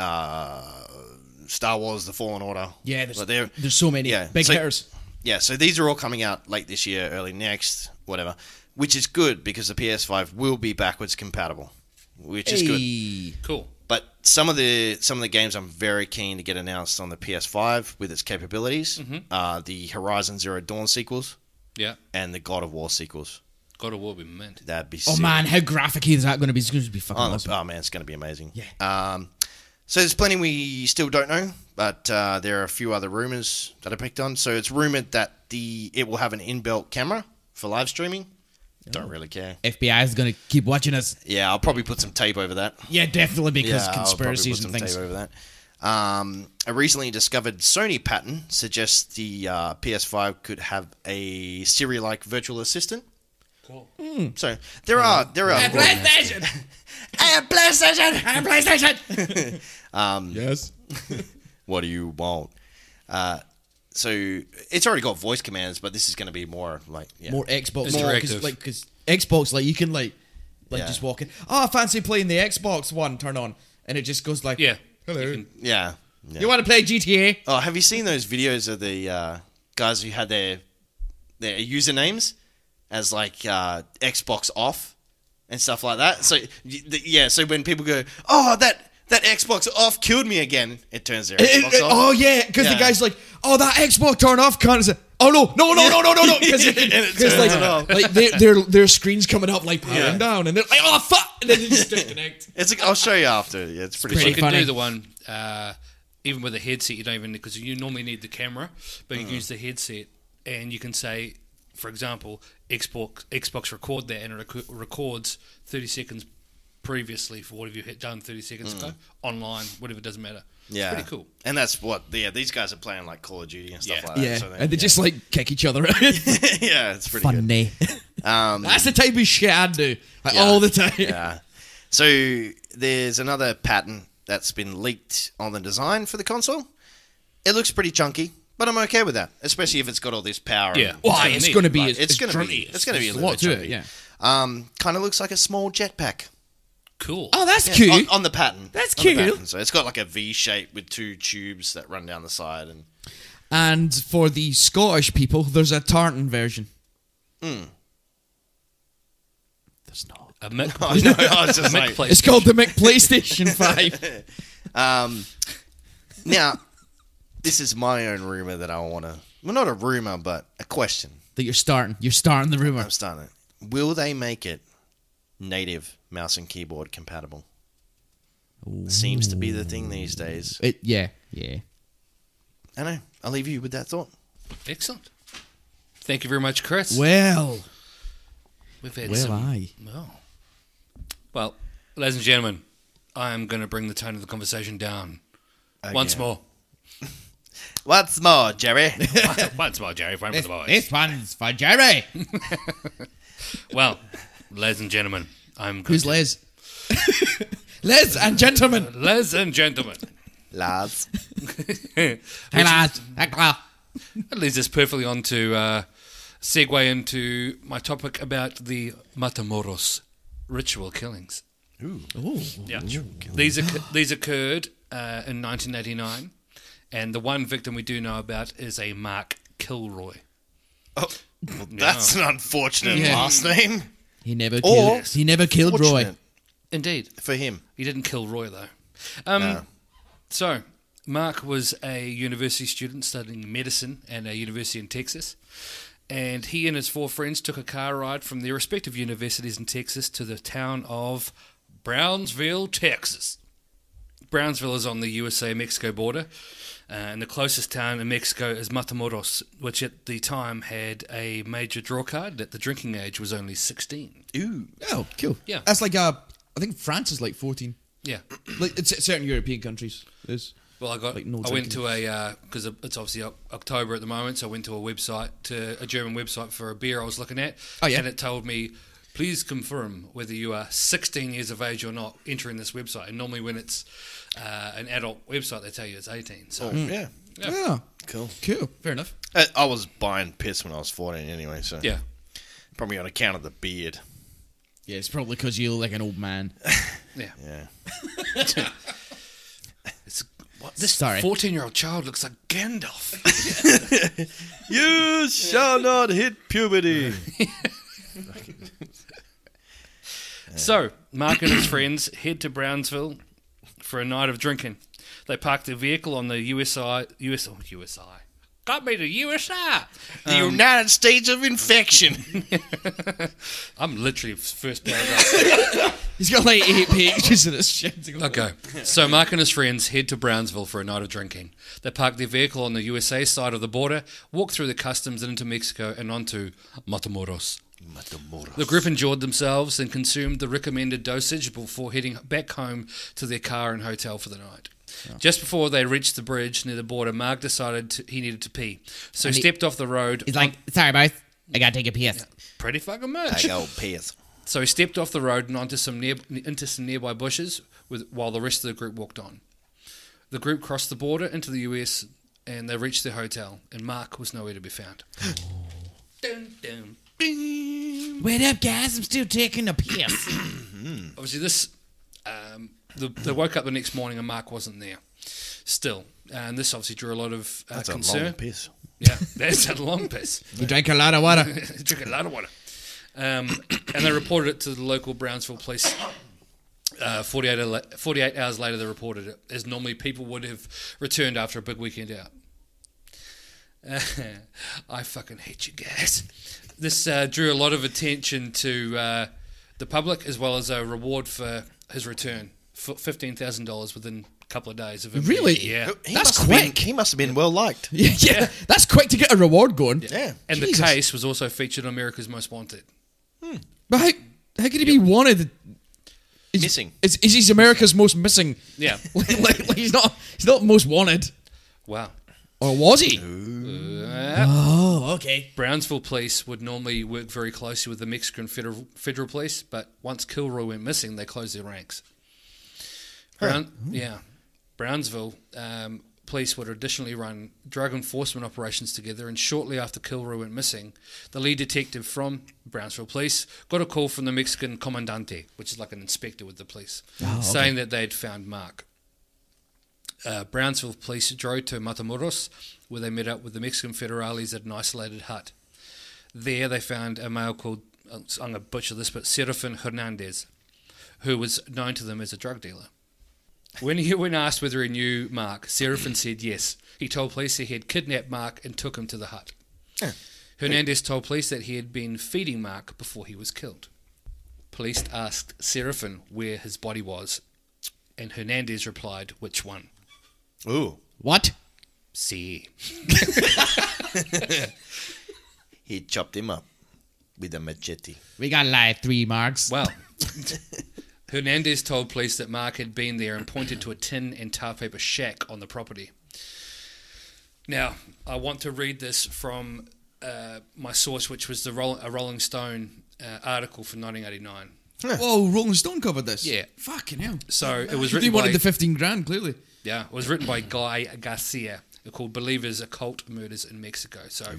Star Wars: The Fallen Order. Yeah, But there's so many big hitters. Yeah, so these are all coming out late this year, early next, whatever, which is good because the PS5 will be backwards compatible, which is good. Cool. But some of the games I'm very keen to get announced on the PS5 with its capabilities are the Horizon Zero Dawn sequels Yeah. and the God of War sequels. God of War would be mint. That'd be Oh sick. man, how graphic is that going to be? It's going to be fucking awesome. Oh man, it's going to be amazing. Yeah. So there's plenty we still don't know, but there are a few other rumors that I picked on. So it's rumored that it will have an inbuilt camera for live streaming. Don't really care. FBI is going to keep watching us. Yeah, I'll probably put some tape over that. Yeah, definitely, because I'll probably conspiracies put and some things. tape over that. A recently discovered Sony patent suggests the PS5 could have a Siri-like virtual assistant. Cool. So there are PlayStation! Hey, PlayStation! I'm PlayStation! Yes. What do you want? So it's already got voice commands, but this is going to be more like More Xbox. Interactive. Because Xbox, you can Yeah. just walk in. Oh, I fancy playing the Xbox One. Turn on, and it just goes like, Yeah. hello. You yeah. You want to play GTA? Oh, have you seen those videos of the guys who had their usernames as like Xbox off and stuff like that? So so when people go, oh, that Xbox off killed me again, it turns their Xbox off. Oh yeah, because the guy's like, oh, that Xbox turn off can't. Oh no, because like their screen's coming up like powering down, and they're like, oh fuck, and then they just disconnect. I'll show you after. Yeah, it's pretty pretty can funny. funny. do the one, even with a headset, you don't even, because you normally need the camera, but you use the headset, and you can say, for example, Xbox record that, and it records 30 seconds previously for what have you done 30 seconds ago, online, whatever, doesn't matter. Yeah, It's pretty cool. And that's what these guys are playing, like Call of Duty and stuff like that. Yeah, So and they just like kick each other out. yeah, it's pretty good. Funny. That's the type of shit I do, Yeah. all the time. Yeah. So there's another patent that's been leaked on the design for the console. It looks pretty chunky, but I'm okay with that, especially if it's got all this power. Yeah. and- Well, So it's neat. going to be. Like, it's going to be. It's going to be a There's little lot bit to chunky. it. Yeah. Kind of looks like a small jetpack. Cool. Oh, that's Yeah, cute. on the pattern. That's On the cute. pattern. So it's got like a V shape with two tubes that run down the side, and And for the Scottish people, there's a tartan version. There's not. A Mick, I know, I was just Mick like, PlayStation. It's called the PlayStation 5. now this is my own rumor that I want to. Well, not a rumor, but a question. That you're starting. You're starting the rumor. I'm starting it. Will they make it native mouse and keyboard compatible? seems to be the thing these days. Yeah. I know. I'll leave you with that thought. Excellent. Thank you very much, Chris. Well, We've had Well, ladies and gentlemen, I am going to bring the tone of the conversation down once more. What's more, Jerry? Once more, Jerry, friend of the boys. this one's for Jerry. Well, ladies and gentlemen, Who's Les? Les and gentlemen. Ladies and gentlemen. Lads. Hey, lads. That leads us perfectly on to segue into my topic about the Matamoros ritual killings. Ooh. Yeah. These occurred in 1989, and the one victim we do know about is a Mark Kilroy. Oh, well, that's an unfortunate last name. He never killed Roy. Indeed. For him. He didn't kill Roy, though. No. So, Mark was a university student studying medicine at a university in Texas. And he and his 4 friends took a car ride from their respective universities in Texas to the town of Brownsville, Texas. Brownsville is on the USA-Mexico border. And the closest town in Mexico is Matamoros, which at the time had a major draw card that the drinking age was only 16. Ooh. Oh, cool. Yeah. That's like I think France is like 14. Yeah. Like it's certain European countries. Well, I went to because it's obviously October at the moment, so I went to a German website for a beer I was looking at. Oh, yeah. And it told me, please confirm whether you are 16 years of age or not entering this website. And normally when it's an adult website, they tell you it's 18. So Yeah. Yeah. Cool. Fair enough. I was buying piss when I was 14 anyway, so... yeah. Probably on account of the beard. Yeah, it's probably because you look like an old man. Yeah. Yeah. This Sorry. 14-year-old child looks like Gandalf. You shall not hit puberty. So, Mark and his friends head to Brownsville for a night of drinking. They park their vehicle on the USI. Got me to USA. The United States of Infection. I'm literally first paragraph. He's got like 8 pages of this shit. Okay. So Mark and his friends head to Brownsville for a night of drinking. They park their vehicle on the USA side of the border, walk through the customs and into Mexico and onto Matamoros. The group enjoyed themselves and consumed the recommended dosage before heading back home to their car and hotel for the night. Oh. Just before they reached the bridge near the border, Mark decided he needed to pee. So he stepped off the road. He's like, sorry, boys. I gotta take a piss. Yeah, pretty fucking much. I go piss. So he stepped off the road and onto some nearby bushes while the rest of the group walked on. The group crossed the border into the US and they reached their hotel, and Mark was nowhere to be found. Dun, dun, ding. Wait up, guys. I'm still taking a piss. Obviously, this... They woke up the next morning and Mark wasn't there still. And this obviously drew a lot of That's concern. a long piss. Yeah, that's a long piss. You drank a lot of water. Drink a lot of water. And they reported it to the local Brownsville police. 48 hours later, they reported it, as normally people would have returned after a big weekend out. I fucking hate you guys. This drew a lot of attention to the public, as well as a reward for his return. $15,000 within a couple of days of him. Really? Yeah. That's quick. He must have been well liked. Yeah. That's quick to get a reward going. Yeah. And Jesus. the case was also featured on America's Most Wanted. But how could he be wanted? Missing. Is he America's most missing? Yeah. like he's not most wanted. Wow. Or was he? Oh, okay. Brownsville police would normally work very closely with the Mexican federal police, but once Kilroy went missing, they closed their ranks. Brownsville police would additionally run drug enforcement operations together, and shortly after Kilroy went missing, the lead detective from Brownsville police got a call from the Mexican comandante, which is like an inspector with the police, saying that they'd found Mark. Brownsville police drove to Matamoros, where they met up with the Mexican federales at an isolated hut. There they found a male called, I'm going to butcher this, but Serafin Hernandez, who was known to them as a drug dealer. When asked whether he knew Mark, Serafin said yes. He told police he had kidnapped Mark and took him to the hut. Hernandez told police that he had been feeding Mark before he was killed. Police asked Serafin where his body was. And Hernandez replied, "Which one?" Ooh. What? See. He chopped him up with a machete. We got like 3 marks. Well, Hernandez told police that Mark had been there and pointed to a tin and tar paper shack on the property. Now, I want to read this from my source, which was a Rolling Stone article from 1989. Whoa, Rolling Stone covered this. Yeah. Fucking hell. So it was They written wanted by the 15 grand, clearly. it was written by Guy Garcia, called "Believers: Occult Murders in Mexico." So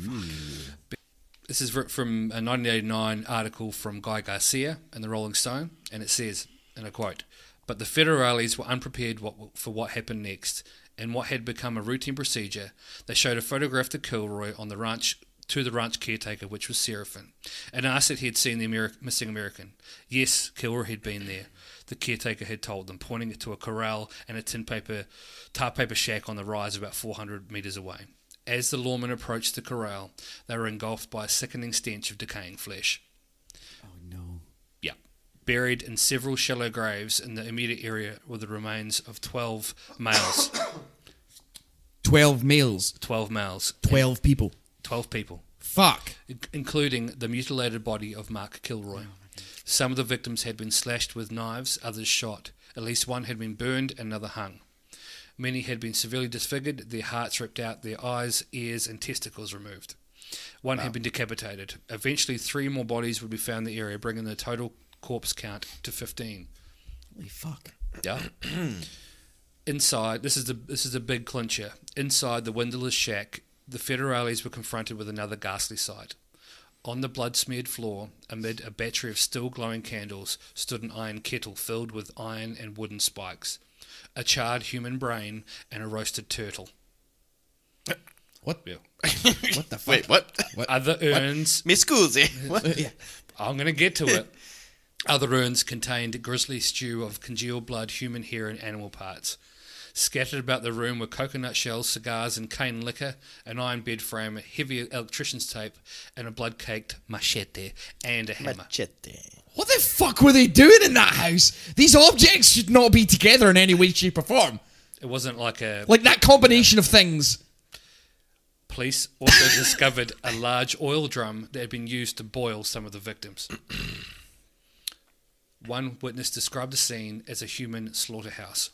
this is from a 1989 article from Guy Garcia in the Rolling Stone, and it says, and I quote, "But the federales were unprepared for what happened next. In what had become a routine procedure, they showed a photograph to Kilroy on the ranch to the ranch caretaker, which was Seraphin, and asked if he had seen the missing American. Yes, Kilroy had been there. The caretaker had told them, pointing to a corral and a tar paper shack on the rise about 400 metres away. As the lawmen approached the corral, they were engulfed by a sickening stench of decaying flesh. Oh, no. Yeah. Buried in several shallow graves in the immediate area were the remains of 12 males. 12 males. 12 males. 12 people. 12 people. Fuck. Including the mutilated body of Mark Kilroy. Some of the victims had been slashed with knives, others shot. At least one had been burned and another hung. Many had been severely disfigured, their hearts ripped out, their eyes, ears and testicles removed. One had been decapitated. Eventually 3 more bodies would be found in the area, bringing the total corpse count to 15. Holy fuck. Yeah. Inside, this is a big clincher. Inside the windowless shack, the federales were confronted with another ghastly sight. On the blood-smeared floor, amid a battery of still glowing candles, stood an iron kettle filled with iron and wooden spikes, a charred human brain, and a roasted turtle. What? Yeah. What the fuck? Wait, what? Other urns... Mi scusi. What? Yeah. I'm going to get to it. Other urns contained grisly stew of congealed blood, human hair, and animal parts. Scattered about the room were coconut shells, cigars, and cane liquor, an iron bed frame, a heavy electrician's tape, and a blood-caked machete and a hammer. Machete. What the fuck were they doing in that house? These objects should not be together in any way, shape, or form. It wasn't like a... Like that combination of things. Police also discovered a large oil drum that had been used to boil some of the victims. One witness described the scene as a human slaughterhouse.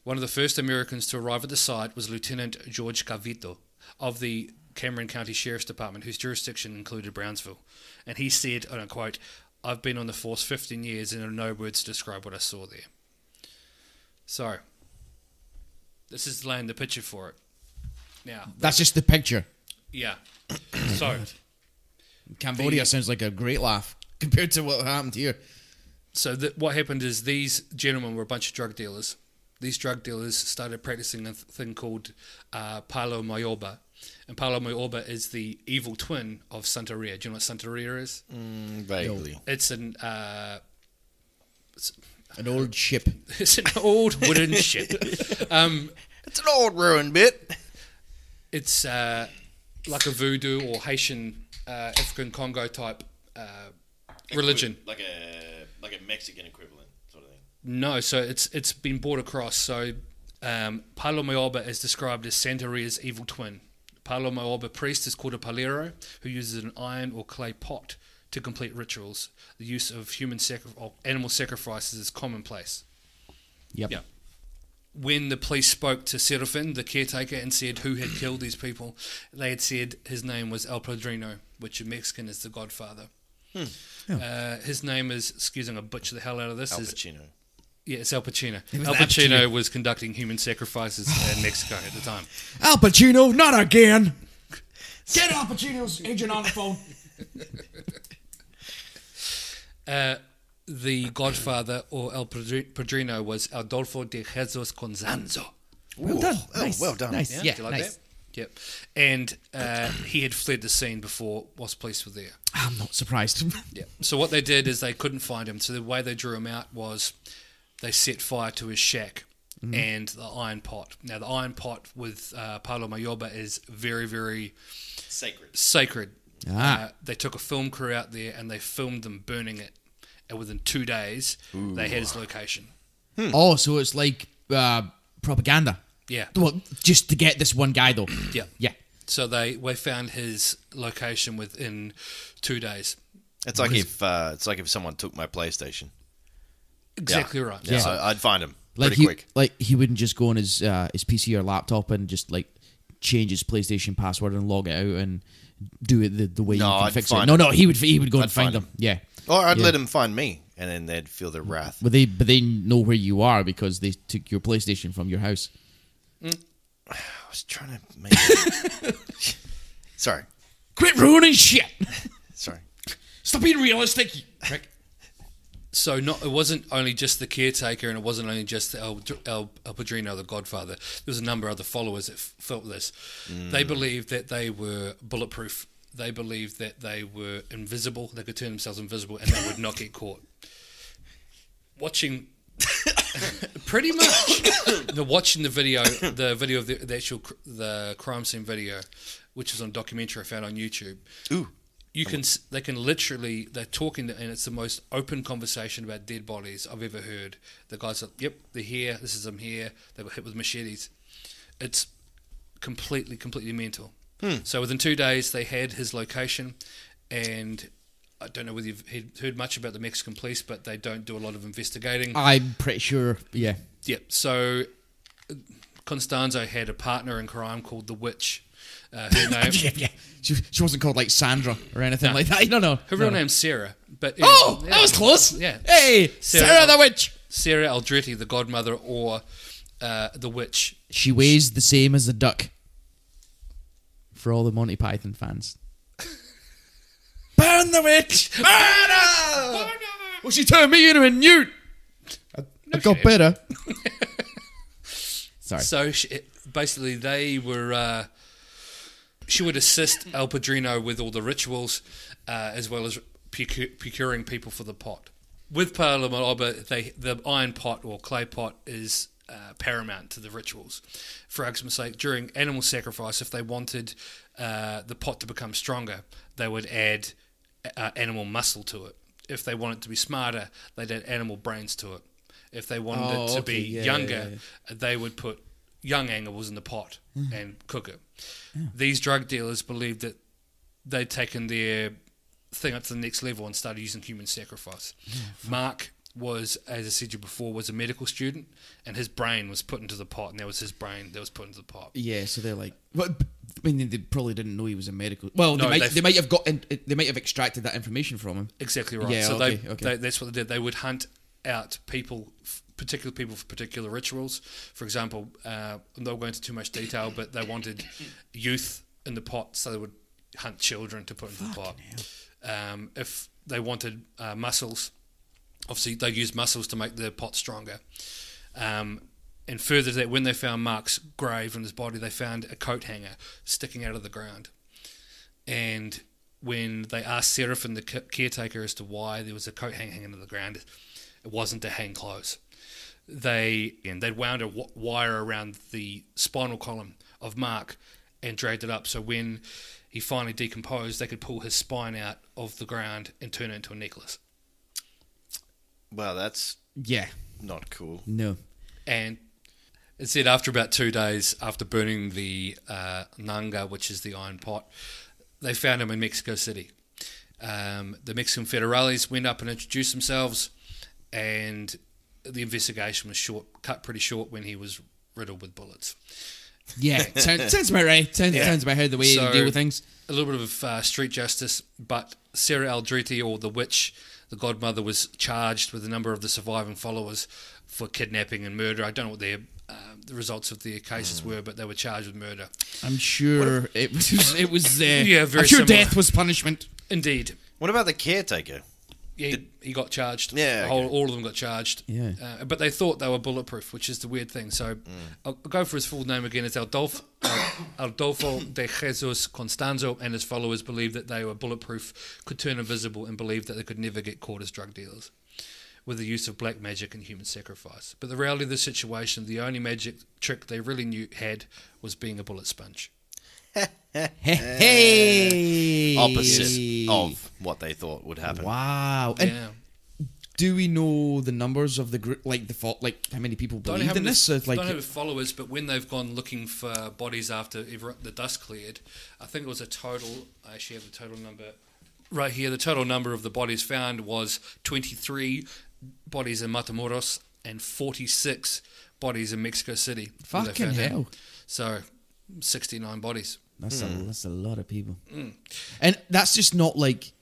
One of the first Americans to arrive at the site was Lieutenant George Cavito of the Cameron County Sheriff's Department, whose jurisdiction included Brownsville. And he said, and I quote, "I've been on the force 15 years and there are no words to describe what I saw there." So, this is laying the picture for it. Now, That's just the picture. yeah. So, Cambodia sounds like a great laugh compared to what happened here. what happened is these gentlemen were a bunch of drug dealers. These drug dealers started practicing a thing called Palo Mayorba. And Palo Mayorba is the evil twin of Santeria. Do you know what Santeria is? Vaguely. It's an old ship. it's an old wooden ship. It's an old ruined bit. It's like a voodoo or Haitian African Congo type religion. Like a Mexican equivalent sort of thing. No, so it's been brought across. So Palo Mayorba is described as Santeria's evil twin. Palo Mayorba priest is called a palero, who uses an iron or clay pot to complete rituals. The use of animal sacrifices is commonplace. Yep. Yeah. When the police spoke to Serafin, the caretaker, and said who had killed these people, they had said his name was El Padrino, which in Mexican is the Godfather. His name is, excuse me, I'm going to butcher the hell out of this. Al Pacino. Yeah, it's Al Pacino. was Al Al Pacino. Pacino was conducting human sacrifices in Mexico at the time. Al Pacino, not again. Get Al Pacino's agent on the phone. The Godfather, or El Padrino, was Adolfo de Jesus Constanzo. Well done. Oh, Nice. well done. Nice. Yeah, Yeah, do you like nice. that? Yep. And he had fled the scene before whilst police were there. I'm not surprised. Yeah. So what they did is they couldn't find him. So the way they drew him out was they set fire to his shack and the iron pot. Now the iron pot with Palo Mayorba is very, very sacred. They took a film crew out there and they filmed them burning it. And within 2 days, they had his location. Oh, so it's like propaganda. Yeah. Well, just to get this one guy though. Yeah. Yeah. So we found his location within 2 days. It's like if someone took my PlayStation. Exactly right. Yeah, So, I'd find him Like pretty quick. Like he wouldn't just go on his PC or laptop and just like change his PlayStation password and log it out and do it the way No, you can I'd fix find it. No, him. he would go I'd and find find them. him. Yeah. Or I'd Yeah. let him find me, and then they'd feel their wrath. But they know where you are because they took your PlayStation from your house. I was trying to make it. Sorry. Quit ruining shit. Sorry. Stop being realistic, Rick. So it wasn't only just the caretaker, and it wasn't only just El Padrino, the Godfather. There was a number of other followers that felt this. They believed that they were bulletproof. They believed that they were invisible. They could turn themselves invisible, and they would not get caught. Watching, pretty much, watching the video of the actual the crime scene video, which is on a documentary I found on YouTube. Ooh. They can literally, they're talking, and it's the most open conversation about dead bodies I've ever heard. The guys are, yep, they're here, this is them here, they got hit with machetes. It's completely mental. So within 2 days, they had his location, and I don't know whether you've heard much about the Mexican police, but they don't do a lot of investigating. I'm pretty sure, yeah. Yep, so Constanzo had a partner in crime called the Witch. Her name, Yeah. She wasn't called like Sandra or anything No. like that. No. her real name's Sarah. But Oh, yeah, that was close. Yeah. Hey, Sarah the Witch. Sarah Aldrete, the godmother, or the Witch. She weighs the same as a duck. For all the Monty Python fans. Burn the witch! Burn her! Well, she turned me into a newt. I got better. Sorry. So basically, they were. She would assist El Padrino with all the rituals, as well as procuring people for the pot. With Palomaloba, the iron pot or clay pot is paramount to the rituals. For argument's sake, during animal sacrifice, if they wanted the pot to become stronger, they would add animal muscle to it. If they wanted it to be smarter, they'd add animal brains to it. If they wanted it to be younger, they would put young animals in the pot and cook it. These drug dealers believed that they'd taken their thing up to the next level and started using human sacrifice. Mark was, as I said to you before, was a medical student, and his brain was put into the pot, and that was his brain that was put into the pot. Yeah, so they're like, well, I mean, they probably didn't know he was a medical. Well, No, they might have extracted that information from him. Exactly right. Yeah, So okay. that's what they did. They would hunt out particular people for particular rituals. For example, I'm not going into too much detail, but they wanted youth in the pot, so they would hunt children to put into the pot. If they wanted muscles, obviously they used muscles to make the pot stronger. And further to that, when they found Mark's grave and his body, they found a coat hanger sticking out of the ground. And when they asked Seraphin, the caretaker, as to why there was a coat hanger hanging in the ground, it wasn't to hang clothes. They'd wound a wire around the spinal column of Mark and dragged it up, so when he finally decomposed, they could pull his spine out of the ground and turn it into a necklace. Well, that's not cool. No. And it said after about 2 days after burning the nanga, which is the iron pot, they found him in Mexico City. The Mexican federales went up and introduced themselves, and the investigation was cut pretty short when he was riddled with bullets. Yeah, sounds about right. Sounds about how the way you deal with things. A little bit of street justice, but Sarah Aldrete, or the Witch, the godmother, was charged with a number of the surviving followers for kidnapping and murder. I don't know what the results of their cases were, but they were charged with murder. I'm sure it was. Yeah, very I'm sure similar. death was punishment. Indeed. What about the caretaker? Yeah, he got charged. Yeah, okay. All of them got charged. Yeah. But they thought they were bulletproof, which is the weird thing. So I'll go for his full name again. It's Adolfo de Jesus Constanzo, and his followers believed that they were bulletproof, could turn invisible, and believed that they could never get caught as drug dealers with the use of black magic and human sacrifice. But the reality of the situation, the only magic trick they really had was being a bullet sponge. Hey. Opposite of what they thought would happen. Wow. And Yeah. do we know the numbers of the group, like how many people believed in this? So, like, don't have followers, but when they've gone looking for bodies after the dust cleared, I think it was a total. I actually have the total number right here. The total number of the bodies found was 23 bodies in Matamoros and 46 bodies in Mexico City. Fucking hell! So 69 bodies. That's a lot of people, and that's just not like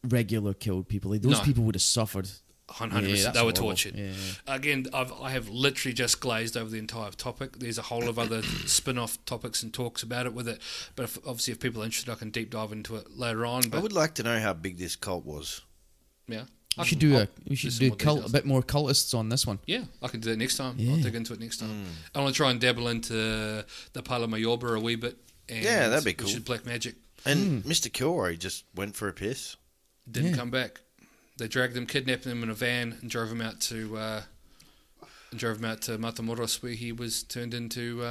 regular killed people. Like, those people would have suffered. 100%. They were tortured. Yeah. Again, I have literally just glazed over the entire topic. There's a whole of other spin-off topics and talks about it with it. But obviously, if people are interested, I can deep dive into it later on. But I would like to know how big this cult was. Yeah. We should do a bit more cultists on this one. Yeah, I can do it next time. I'll dig into it next time. I want to try and dabble into the Palo Mayorba a wee bit. And yeah, that'd be cool. Which is black magic. And Mr. Kilroy just went for a piss. Didn't come back. They dragged him, kidnapped him in a van, and drove him out to Matamoros, where he was turned into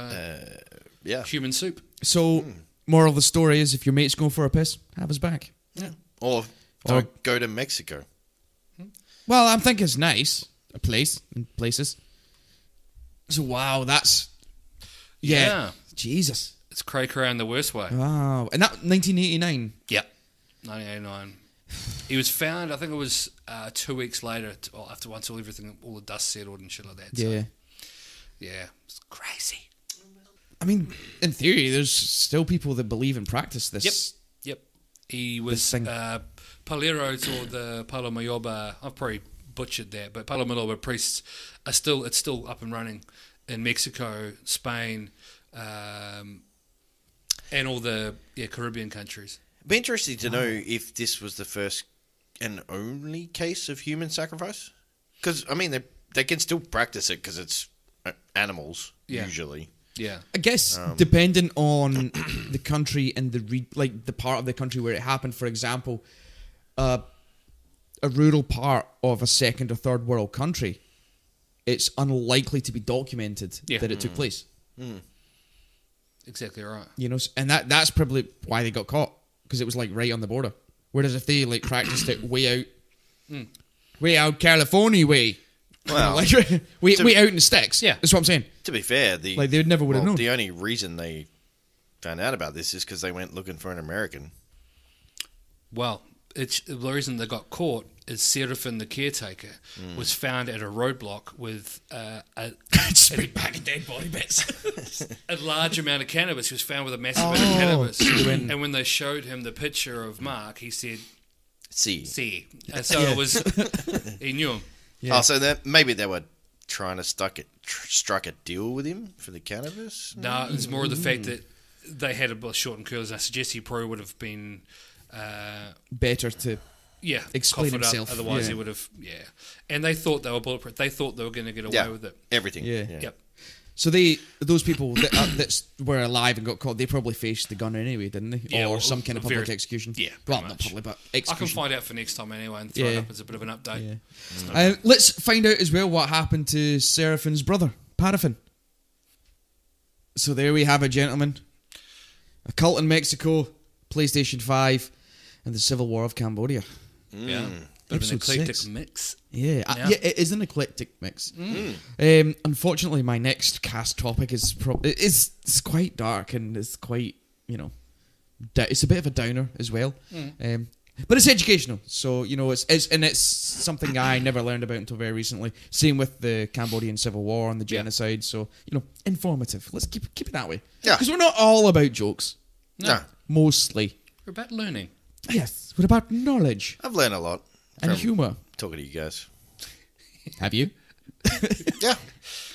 human soup. So, moral of the story is, if your mate's going for a piss, have his back. Yeah. Or don't go to Mexico. Well, I'm thinking it's nice. A place and places. So, wow, that's... Yeah. Jesus. It's cray-cray in the worst way. Wow. And that, 1989? Yeah. 1989. He was found, I think it was 2 weeks later, after once all the dust settled and shit like that. Yeah. So, yeah, it's crazy. I mean, in theory, there's still people that believe and practice this. Yep. He was Paleros, or the Palo Mayorba. I've probably butchered that, but Palo Mayorba priests are still up and running in Mexico, Spain, and all the Caribbean countries. It'd be interesting to know if this was the first and only case of human sacrifice. Because, I mean, they can still practice it because it's animals, usually. Yeah. I guess, depending on the country and the part of the country where it happened, for example, a rural part of a second or third world country, it's unlikely to be documented that it took place. Exactly right. You know, and that's probably why they got caught. Because it was like right on the border. Whereas if they like practiced it way out California way, well, like way out in the sticks. Yeah, that's what I'm saying. To be fair, they never would have known. The only reason they found out about this is because they went looking for an American. Well, the reason they got caught is Serafin, the caretaker, was found at a roadblock with spit back a dead body bits. a large amount of cannabis. He was found with a massive amount of cannabis. And when they showed him the picture of Mark, he said, "See." And so it was. He knew him. Yeah. Oh, so maybe they were trying to strike a deal with him for the cannabis? No, it's more the fact that they had a short and curls. And I suggest he probably would have been better to explain himself. Otherwise, he would have. Yeah, and they thought they were bulletproof. They thought they were going to get away with it. Everything. Yeah. Yep. So those people that were alive and got caught, they probably faced the gun anyway, didn't they? Yeah, or some kind of public execution. Yeah, well, not public, but execution. I can find out for next time anyway and throw it up as a bit of an update. Yeah. Let's find out as well what happened to Serafin's brother, Paraffin. So there we have it, gentlemen. A cult in Mexico, PlayStation 5, and the Civil War of Cambodia. Yeah. Bit of an eclectic mix. Yeah, it is an eclectic mix. Unfortunately, my next cast topic is it's quite dark and it's quite, it's a bit of a downer as well. But it's educational, so it's something I never learned about until very recently. Same with the Cambodian Civil War and the genocide. So informative. Let's keep it that way. Yeah, because we're not all about jokes. No, mostly we're about learning. Yes, we're about knowledge. I've learned a lot. And humour. Talking to you guys. Have you? Yeah.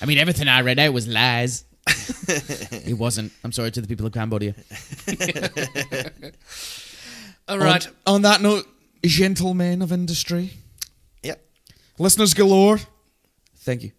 I mean, everything I read out was lies. It wasn't. I'm sorry to the people of Cambodia. All right. On that note, gentlemen of industry. Yep. Listeners galore. Thank you.